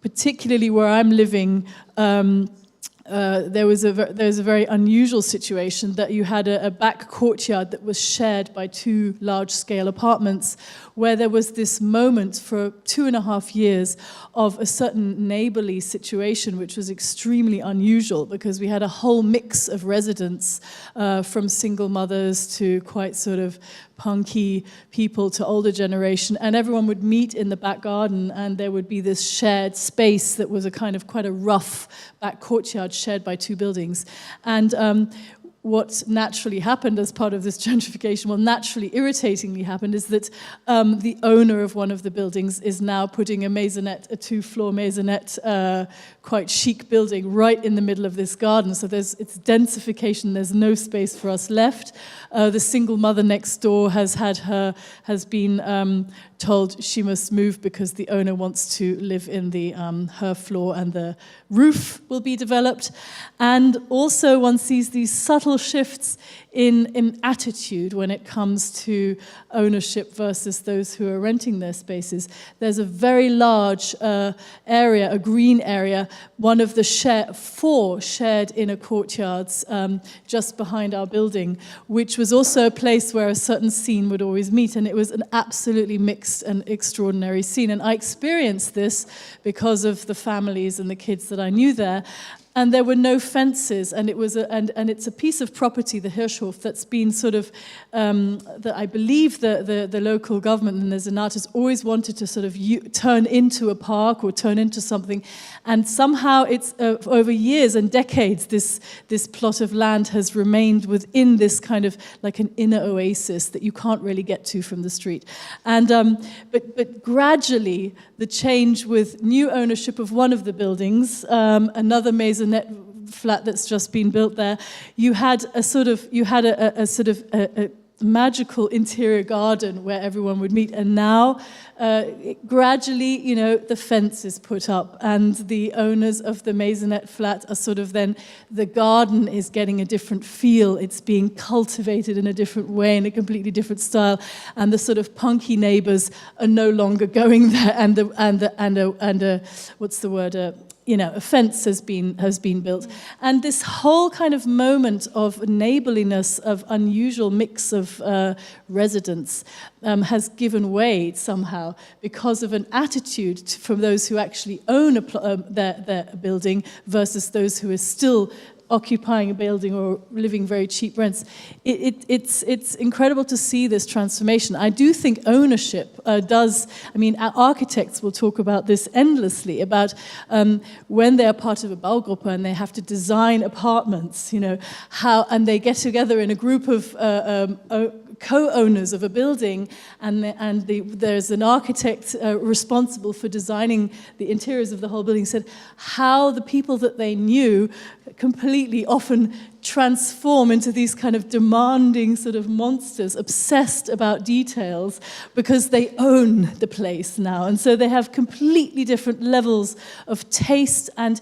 particularly where I'm living, there was a very unusual situation that you had a back courtyard that was shared by two large-scale apartments, where there was this moment for 2.5 years of a certain neighborly situation, which was extremely unusual, because we had a whole mix of residents, from single mothers to quite sort of punky people to older generation, and everyone would meet in the back garden, and there would be this shared space that was a kind of quite a rough back courtyard shared by two buildings. And what naturally happened as part of this gentrification, well, naturally, irritatingly happened, is that the owner of one of the buildings is now putting a maisonette, a 2-floor maisonette, quite chic building right in the middle of this garden. So it's densification, there's no space for us left. The single mother next door has been told she must move because the owner wants to live in her floor, and the roof will be developed. And also one sees these subtle shifts in attitude when it comes to ownership versus those who are renting their spaces. There's a very large area, a green area, one of the four shared inner courtyards just behind our building, which was also a place where a certain scene would always meet, and it was an absolutely mixed and extraordinary scene. And I experienced this because of the families and the kids that I knew there. And there were no fences, and it's a piece of property, the Hirschhof, that's been sort of that I believe the local government and the Senat has always wanted to sort of turn into a park or turn into something, and somehow it's over years and decades this plot of land has remained within this kind of like an inner oasis that you can't really get to from the street, and but gradually the change with new ownership of one of the buildings, another maisonette flat that's just been built there, you had a magical interior garden where everyone would meet, and now gradually, the fence is put up, and the owners of the maisonette flat are sort of then, the garden is getting a different feel, it's being cultivated in a different way, in a completely different style, and the sort of punky neighbors are no longer going there, and a fence has been built. And this whole kind of moment of neighborliness, of unusual mix of residents has given way somehow because of an attitude from those who actually own their building versus those who are still occupying a building or living very cheap rents. It's incredible to see this transformation. I do think ownership architects will talk about this endlessly, about when they are part of a Baugruppe and they have to design apartments, and they get together in a group of co-owners of a building, and there's an architect responsible for designing the interiors of the whole building, said how the people that they knew completely often transform into these kind of demanding sort of monsters, obsessed about details, because they own the place now. And so they have completely different levels of taste and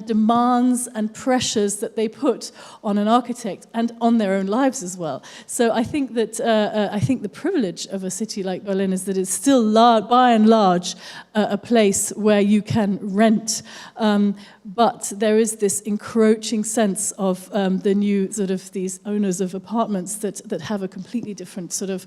demands and pressures that they put on an architect and on their own lives as well. So I think that the privilege of a city like Berlin is that it's still by and large a place where you can rent, but there is this encroaching sense of the new sort of these owners of apartments that have a completely different sort of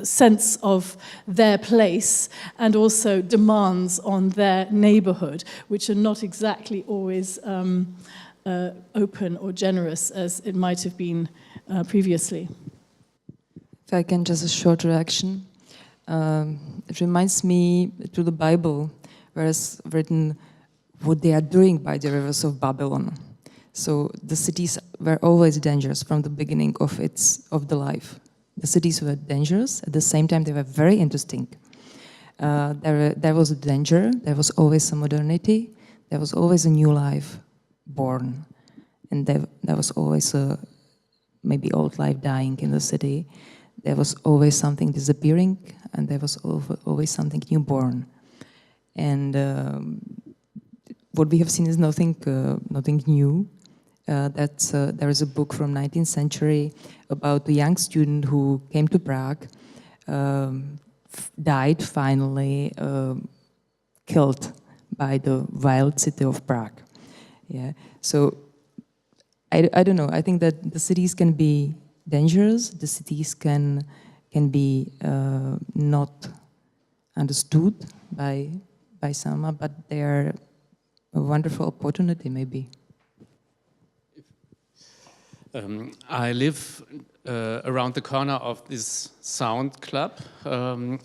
sense of their place, and also demands on their neighborhood, which are not exactly always open or generous as it might have been previously. If I can just a short reaction. It reminds me to the Bible, where it's written what they are doing by the rivers of Babylon. So the cities were always dangerous from the beginning of the life. The cities were dangerous. At the same time, they were very interesting. There was a danger. There was always some modernity. There was always a new life born, and there was always maybe old life dying in the city. There was always something disappearing, and there was always something new born. And what we have seen is nothing new. There is a book from 19th century about a young student who came to Prague, died finally, killed by the wild city of Prague. Yeah. So I don't know. I think that the cities can be dangerous. The cities can be not understood by some, but they are a wonderful opportunity, maybe. I live around the corner of this sound club.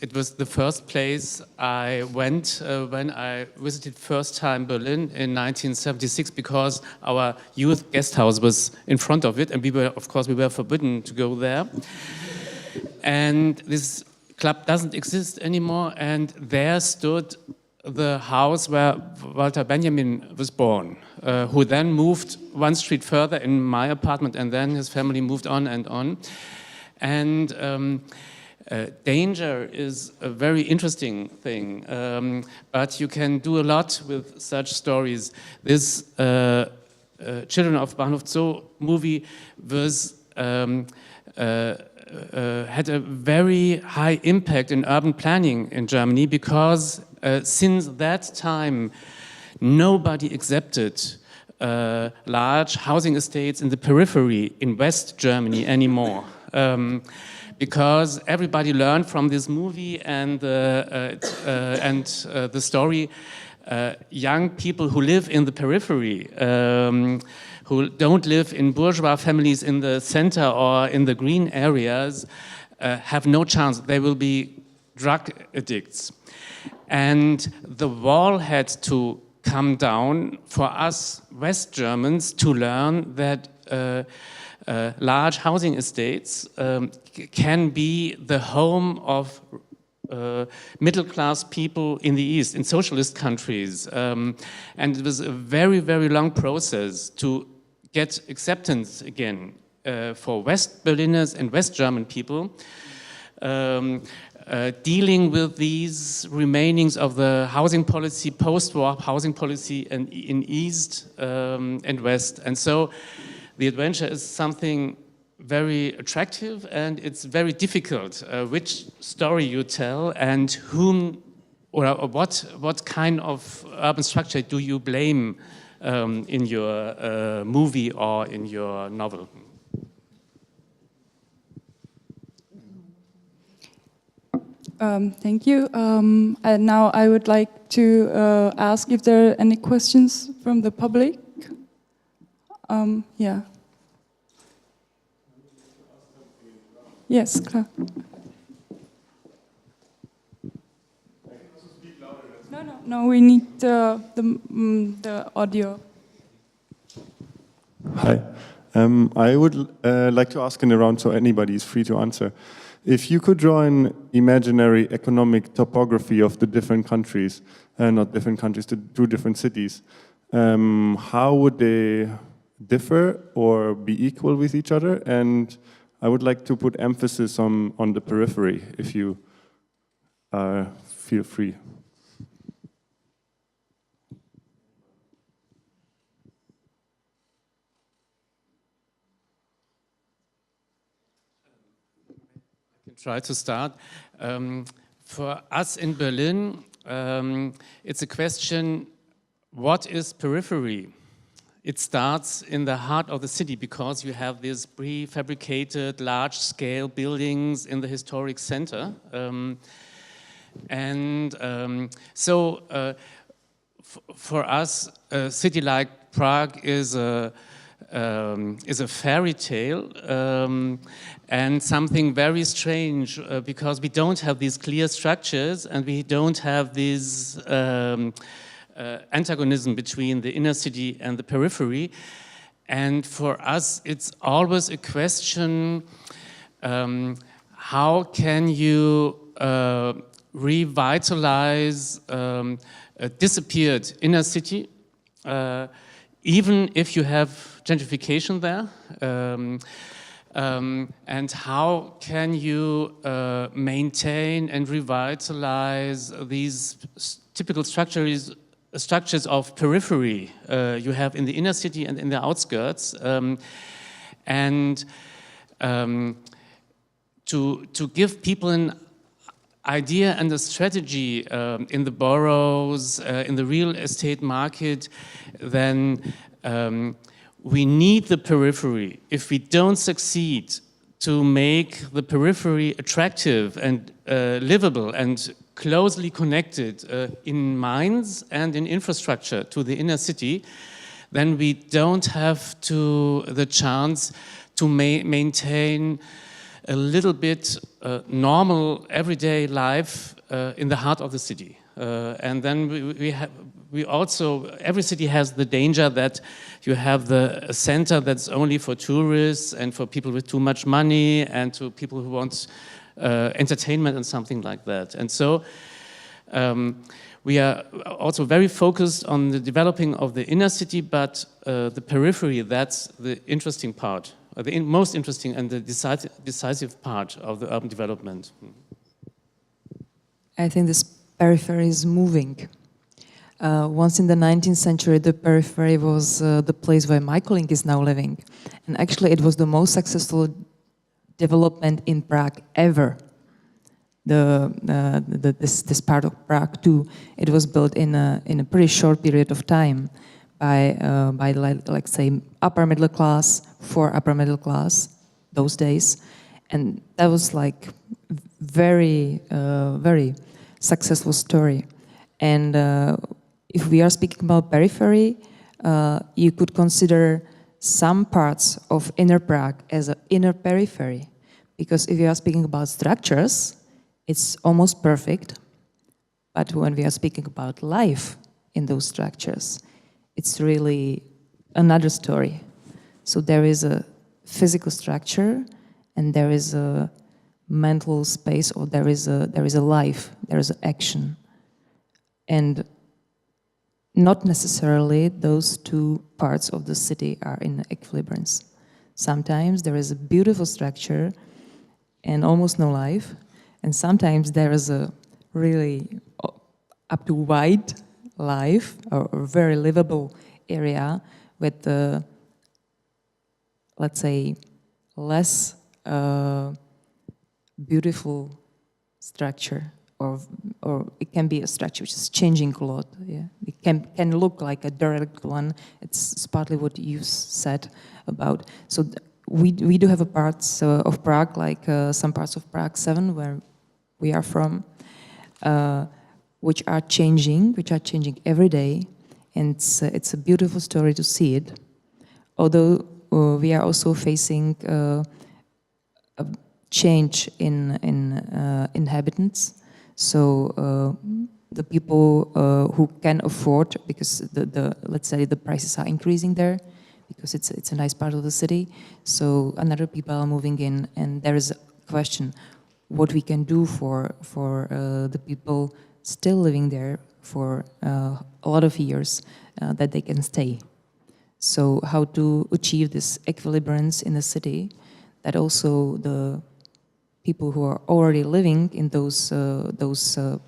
It was the first place I went when I visited first time Berlin in 1976, because our youth guest house was in front of it, and we were forbidden to go there. And this club doesn't exist anymore, and there stood the house where Walter Benjamin was born, who then moved one street further in my apartment, and then his family moved on and on. And danger is a very interesting thing, but you can do a lot with such stories. This Children of Bahnhof Zoo movie was had a very high impact in urban planning in Germany, because since that time nobody accepted large housing estates in the periphery in West Germany anymore, because everybody learned from this movie and the story. Young people who live in the periphery, who don't live in bourgeois families in the center or in the green areas, have no chance. They will be drug addicts. And the wall had to come down for us West Germans to learn that large housing estates can be the home of middle-class people in the East, in socialist countries. And it was a very, very long process to get acceptance again for West Berliners and West German people, dealing with these remainings of the housing policy, post-war housing policy in East and West. And so the adventure is something very attractive, and it's very difficult which story you tell and whom or what kind of urban structure do you blame in your movie or in your novel. Thank you. And now I would like to ask if there are any questions from the public. Yeah. Yes, klar. No, we need the audio. Hi. I would like to ask in a round, so anybody is free to answer. If you could draw an imaginary economic topography of the different countries, not different countries, the two different cities, how would they differ or be equal with each other? And I would like to put emphasis on the periphery, if you feel free. Try to start. For us in Berlin, it's a question, what is periphery? It starts in the heart of the city because you have these prefabricated large-scale buildings in the historic center. For us, a city like Prague is a fairy tale and something very strange because we don't have these clear structures and we don't have this antagonism between the inner city and the periphery. And for us, it's always a question, how can you revitalize a disappeared inner city, even if you have gentrification there, and how can you maintain and revitalize these typical structures of periphery you have in the inner city and in the outskirts, to give people an idea and a strategy in the boroughs, in the real estate market, then we need the periphery. If we don't succeed to make the periphery attractive and livable and closely connected in minds and in infrastructure to the inner city, then we don't have the chance to maintain a little bit normal everyday life in the heart of the city. And then we also, every city has the danger that you have a center that's only for tourists and for people with too much money and to people who want entertainment and something like that. And so we are also very focused on the developing of the inner city, but the periphery, that's the interesting part, the most interesting and the decisive part of the urban development. I think this periphery is moving. Once in the 19th century, the periphery was the place where my colleague is now living. And actually, it was the most successful development in Prague ever. This part of Prague too, it was built in a pretty short period of time by like say upper middle class for upper middle class those days, and that was like very successful story. And if we are speaking about periphery, you could consider some parts of inner Prague as an inner periphery, because if you are speaking about structures, it's almost perfect. But when we are speaking about life in those structures, it's really another story. So there is a physical structure, and there is a mental space, or there is a life, there is action. And not necessarily those two parts of the city are in equilibrium. Sometimes there is a beautiful structure and almost no life, and sometimes there is a really up to wide life or very livable area with let's say less beautiful structure, or it can be a structure which is changing a lot. Yeah, it can look like a direct one. It's partly what you said about. So we do have a parts of Prague, like some parts of Prague 7, where we are from, which are changing every day, and it's a beautiful story to see it. Although we are also facing a change in inhabitants. So the people who can afford, because let's say the prices are increasing there, because it's a nice part of the city. So another people are moving in, and there is a question what we can do for the people still living there for a lot of years, that they can stay. So how to achieve this equilibrium in the city, that also the people who are already living in those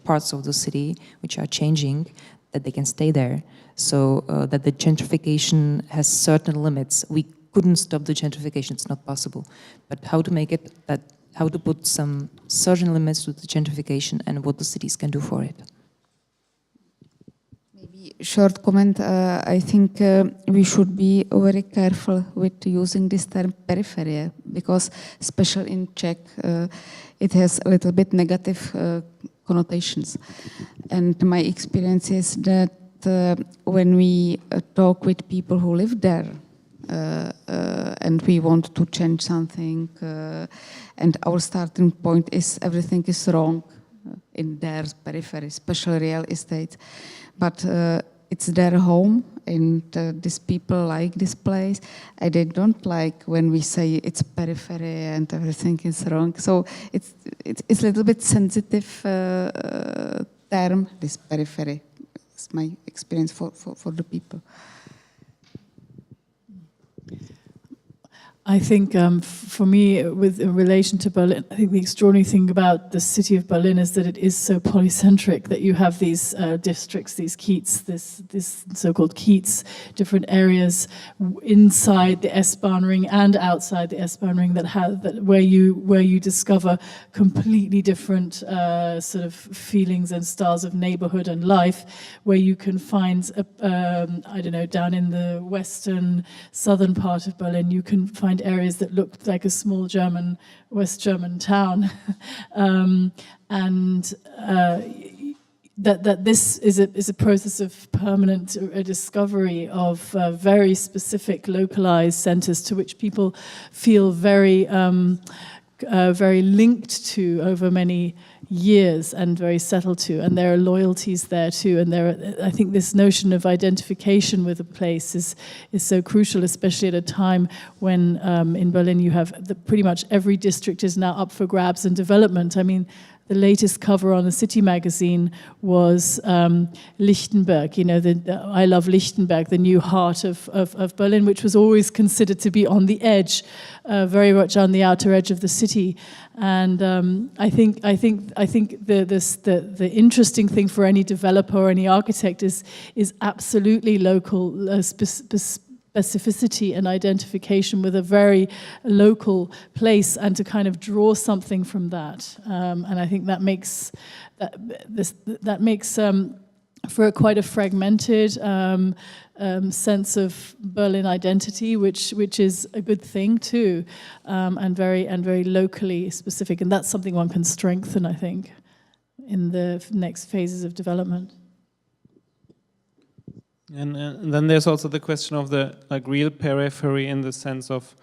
parts of the city which are changing, that they can stay there. So that the gentrification has certain limits. We couldn't stop the gentrification, it's not possible. But how to make it that, how to put some certain limits to the gentrification and what the cities can do for it. Maybe short comment, I think we should be very careful with using this term periphery, because especially in Czech, it has a little bit negative connotations. And my experience is that when we talk with people who live there, and we want to change something, and our starting point is everything is wrong in their periphery, especially real estate. But it's their home, and these people like this place, and they don't like when we say it's periphery and everything is wrong. So it's a little bit sensitive term, this periphery. It's my experience for the people. I think for me, in relation to Berlin, I think the extraordinary thing about the city of Berlin is that it is so polycentric, that you have these districts, these Kiez, this so-called Kiez, different areas inside the S-Bahn ring and outside the S-Bahn ring where you discover completely different sort of feelings and styles of neighborhood and life, where you can find, I don't know, down in the southern part of Berlin, you can find areas that look like a small West German town, and that this is a process of permanent discovery of very specific localized centers to which people feel very linked to over many years and very settled to, and there are loyalties there too, and I think this notion of identification with a place is so crucial, especially at a time when in Berlin you have pretty much every district is now up for grabs and development. I mean, the latest cover on the City magazine was Lichtenberg, you know, I love Lichtenberg, the new heart of Berlin, which was always considered to be on the edge, very much on the outer edge of the city. And I think the interesting thing for any developer or any architect is absolutely local specificity and identification with a very local place, and to kind of draw something from that. And I think that makes for quite a fragmented sense of Berlin identity, which is a good thing too, and very locally specific. And that's something one can strengthen, I think, in the next phases of development. And then there's also the question of the real periphery, in the sense of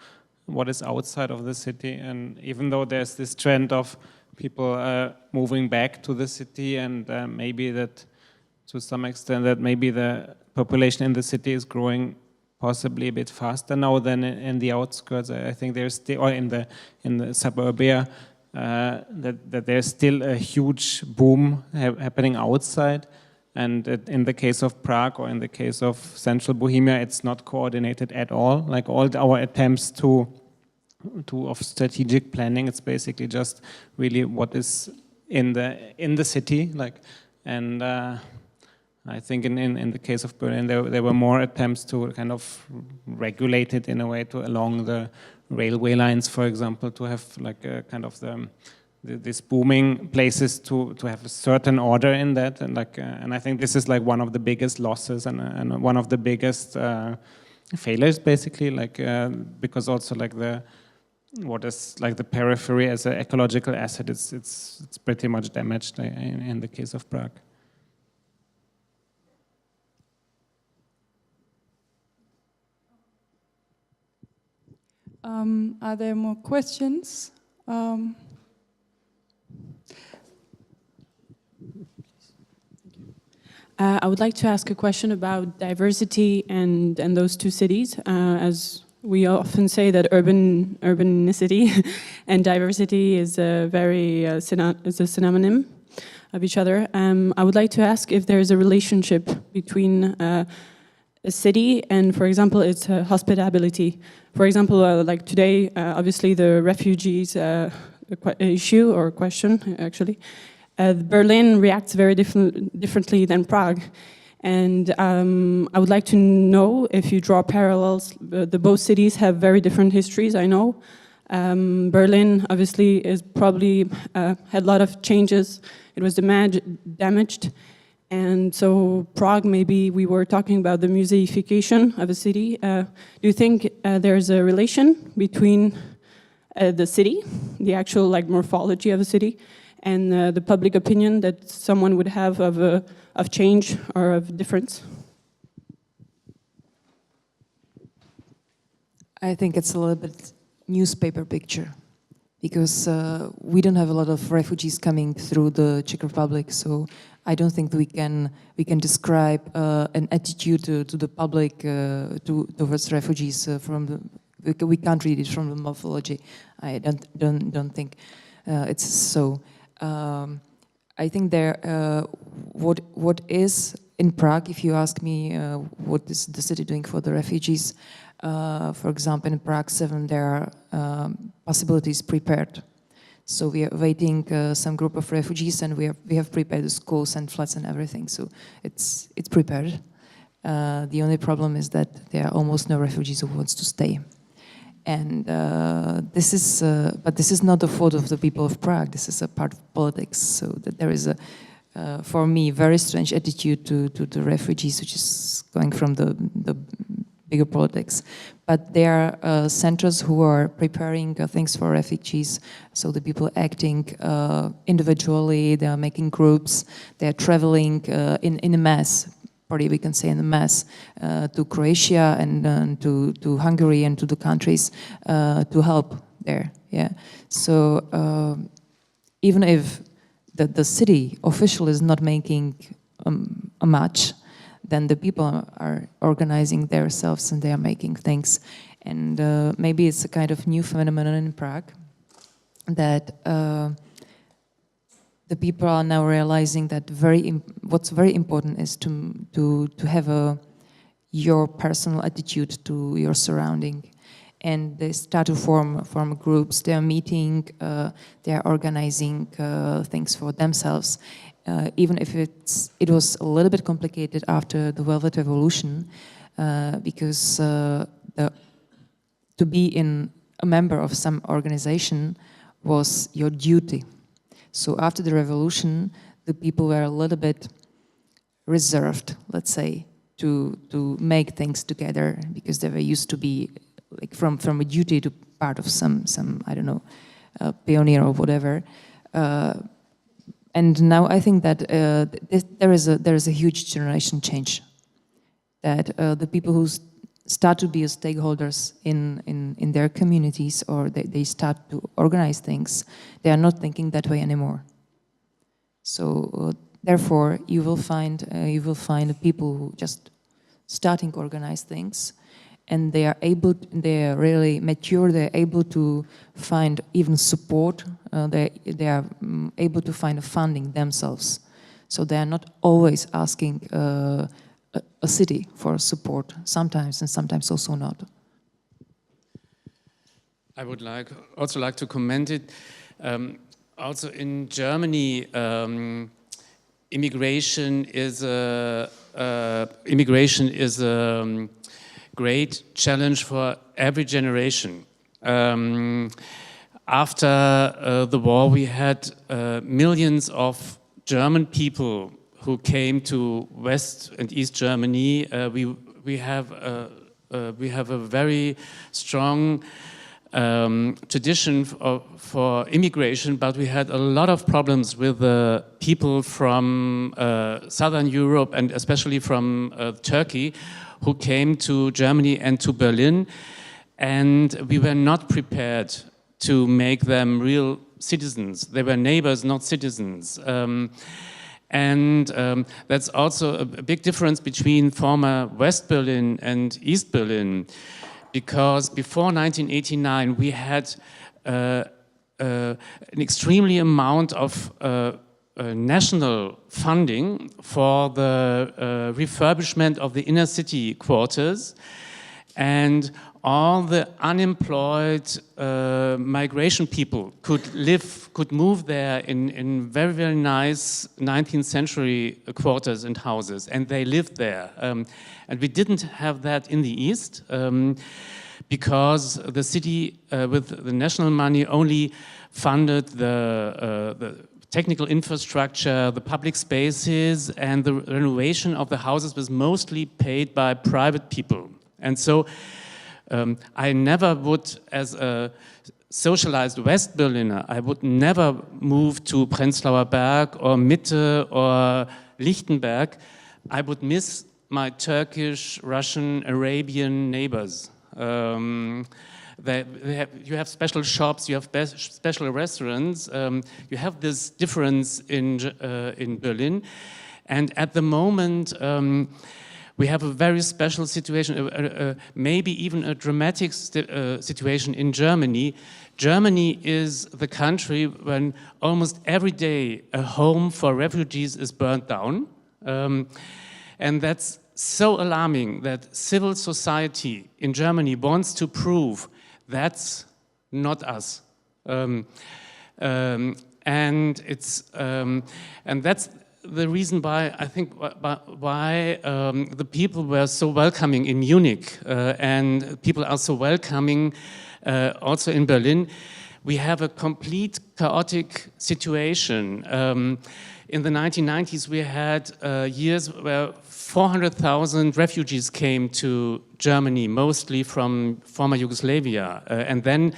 what is outside of the city. And even though there's this trend of people moving back to the city, and maybe that to some extent that maybe the population in the city is growing possibly a bit faster now than in the outskirts. I think there's still, or in the suburbia, that there's still a huge boom happening outside. And in the case of Prague, or in the case of central Bohemia, it's not coordinated at all. Like all our attempts of strategic planning, it's basically just really what is in the city. And I think in the case of Berlin, there were more attempts to kind of regulate it in a way along the railway lines, for example, to have like a kind of these booming places to have a certain order in that, and and I think this is like one of the biggest losses and one of the biggest failures, basically, because also what is the periphery as an ecological asset, it's pretty much damaged in the case of Prague. Are there more questions? I would like to ask a question about diversity and those two cities. As we often say that urbanicity and diversity is is a synonym of each other. I would like to ask if there is a relationship between a city and, for example, its hospitality. For example, like today, obviously the refugees issue or question, actually. Berlin reacts very differently than Prague. And I would like to know if you draw parallels. The both cities have very different histories, I know. Berlin obviously is probably had a lot of changes. It was damaged. And so Prague, maybe we were talking about the museification of a city. Do you think there's a relation between the city, the actual like morphology of a city, and the public opinion that someone would have of change or of difference? I think it's a little bit newspaper picture, because we don't have a lot of refugees coming through the Czech Republic, so I don't think we can describe an attitude to the public towards refugees we can't read it from the morphology. I don't think it's so. I think what is in Prague, if you ask me what is the city doing for the refugees, for example, in Prague 7 there are possibilities prepared. So we are waiting some group of refugees, and we have prepared the schools and flats and everything. So it's prepared. The only problem is that there are almost no refugees who wants to stay. And this is not the fault of the people of Prague. This is a part of politics. So that there is a, for me, very strange attitude to the refugees, which is going from the bigger politics. But there are centers who are preparing things for refugees. So the people acting individually, they are making groups, they are traveling in a mass. Probably we can say in a mass to Croatia and to Hungary and to the countries to help there. Yeah. So even if the city official is not making a much, then the people are organizing themselves and they are making things. And maybe it's a kind of new phenomenon in Prague that the people are now realizing that what's very important is to have your personal attitude to your surrounding, and they start to form groups. They are meeting, they are organizing things for themselves. Even if it was a little bit complicated after the Velvet Revolution, because to be a member of some organization was your duty. So after the revolution, the people were a little bit reserved, let's say, to make things together, because they were used to be like from a duty to part of some I don't know, pioneer or whatever. And now I think that there is a huge generation change. That the people who start to be stakeholders in their communities, or they start to organize things, they are not thinking that way anymore. So therefore, you will find people who just starting to organize things, and they are really mature. They are able to find even support. They are able to find funding themselves. So they are not always asking a city for support, sometimes, and sometimes also not. I would also like to comment it. Also in Germany, immigration is a great challenge for every generation. After the war, we had millions of German people who came to West and East Germany. We have a very strong tradition for immigration, but we had a lot of problems with the people from Southern Europe, and especially from Turkey, who came to Germany and to Berlin, and we were not prepared to make them real citizens. They were neighbors, not citizens. And that's also a big difference between former West Berlin and East Berlin, because before 1989 we had an extremely amount of national funding for the refurbishment of the inner city quarters, and all the unemployed migration people could move there in very, very nice 19th century quarters and houses, and they lived there. And we didn't have that in the East, because the city with the national money only funded the technical infrastructure, the public spaces, and the renovation of the houses was mostly paid by private people. And so I never would, as a socialized West Berliner, I would never move to Prenzlauer Berg or Mitte or Lichtenberg. I would miss my Turkish, Russian, Arabian neighbors. You have special shops, you have special restaurants, you have this difference in Berlin. And at the moment, we have a very special situation, maybe even a dramatic situation in Germany. Germany is the country when almost every day a home for refugees is burnt down. And that's so alarming that civil society in Germany wants to prove that's not us. And that's the reason why I think why the people were so welcoming in Munich, and people are so welcoming also in Berlin. We have a complete chaotic situation. In the 1990s, we had years where 400,000 refugees came to Germany, mostly from former Yugoslavia, and then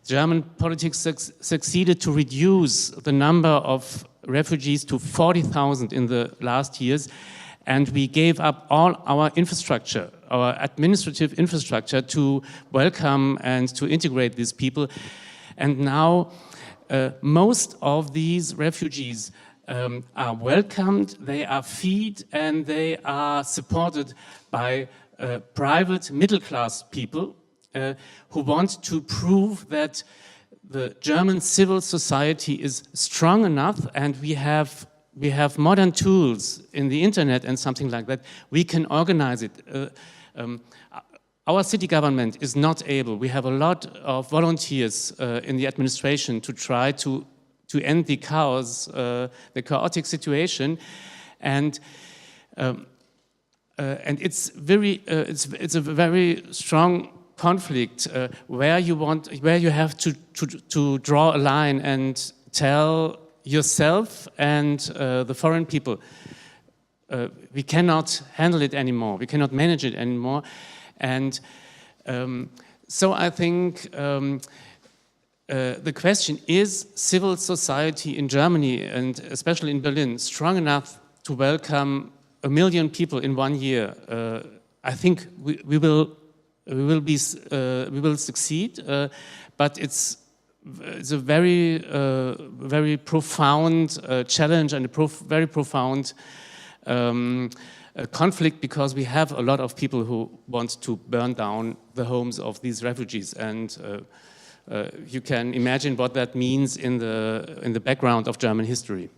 German politics succeeded to reduce the number of refugees to 40,000 in the last years, and we gave up all our infrastructure, our administrative infrastructure, to welcome and to integrate these people. And now most of these refugees are welcomed, they are fed, and they are supported by private middle-class people who want to prove that the German civil society is strong enough, and we have modern tools in the internet and something like that. We can organize it. Our city government is not able. We have a lot of volunteers in the administration to try to end the chaos, the chaotic situation, and it's a very strong conflict where you have to draw a line and tell yourself and the foreign people we cannot handle it anymore, we cannot manage it anymore, and so I think the question is civil society in Germany and especially in Berlin strong enough to welcome 1 million people in 1 year? I think we will succeed, but it's a very profound challenge and a very profound conflict, because we have a lot of people who want to burn down the homes of these refugees, and you can imagine what that means in the background of German history.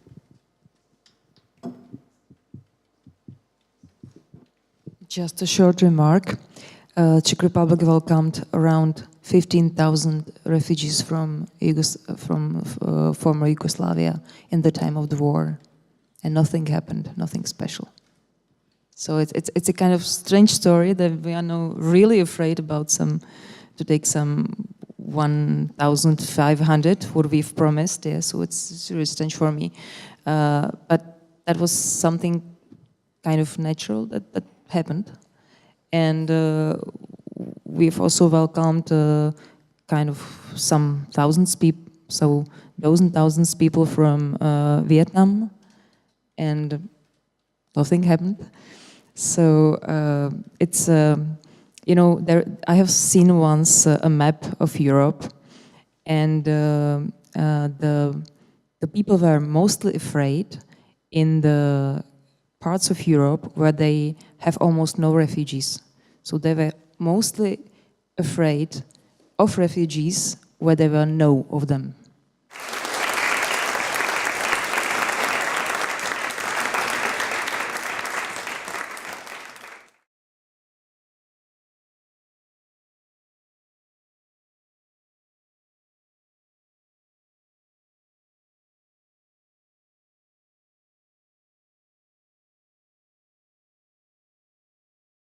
Just a short remark. Czech Republic welcomed around 15,000 refugees from former Yugoslavia in the time of the war, and nothing happened, nothing special. So it's a kind of strange story that we are now really afraid about to take some 1,500 what we've promised. Yeah, so it's really strange for me, but that was something kind of natural that happened. And we've also welcomed kind of some thousands people from Vietnam, and nothing happened. So it's I have seen once a map of Europe, and the people were mostly afraid in the parts of Europe where they have almost no refugees. So they were mostly afraid of refugees where there were no of them.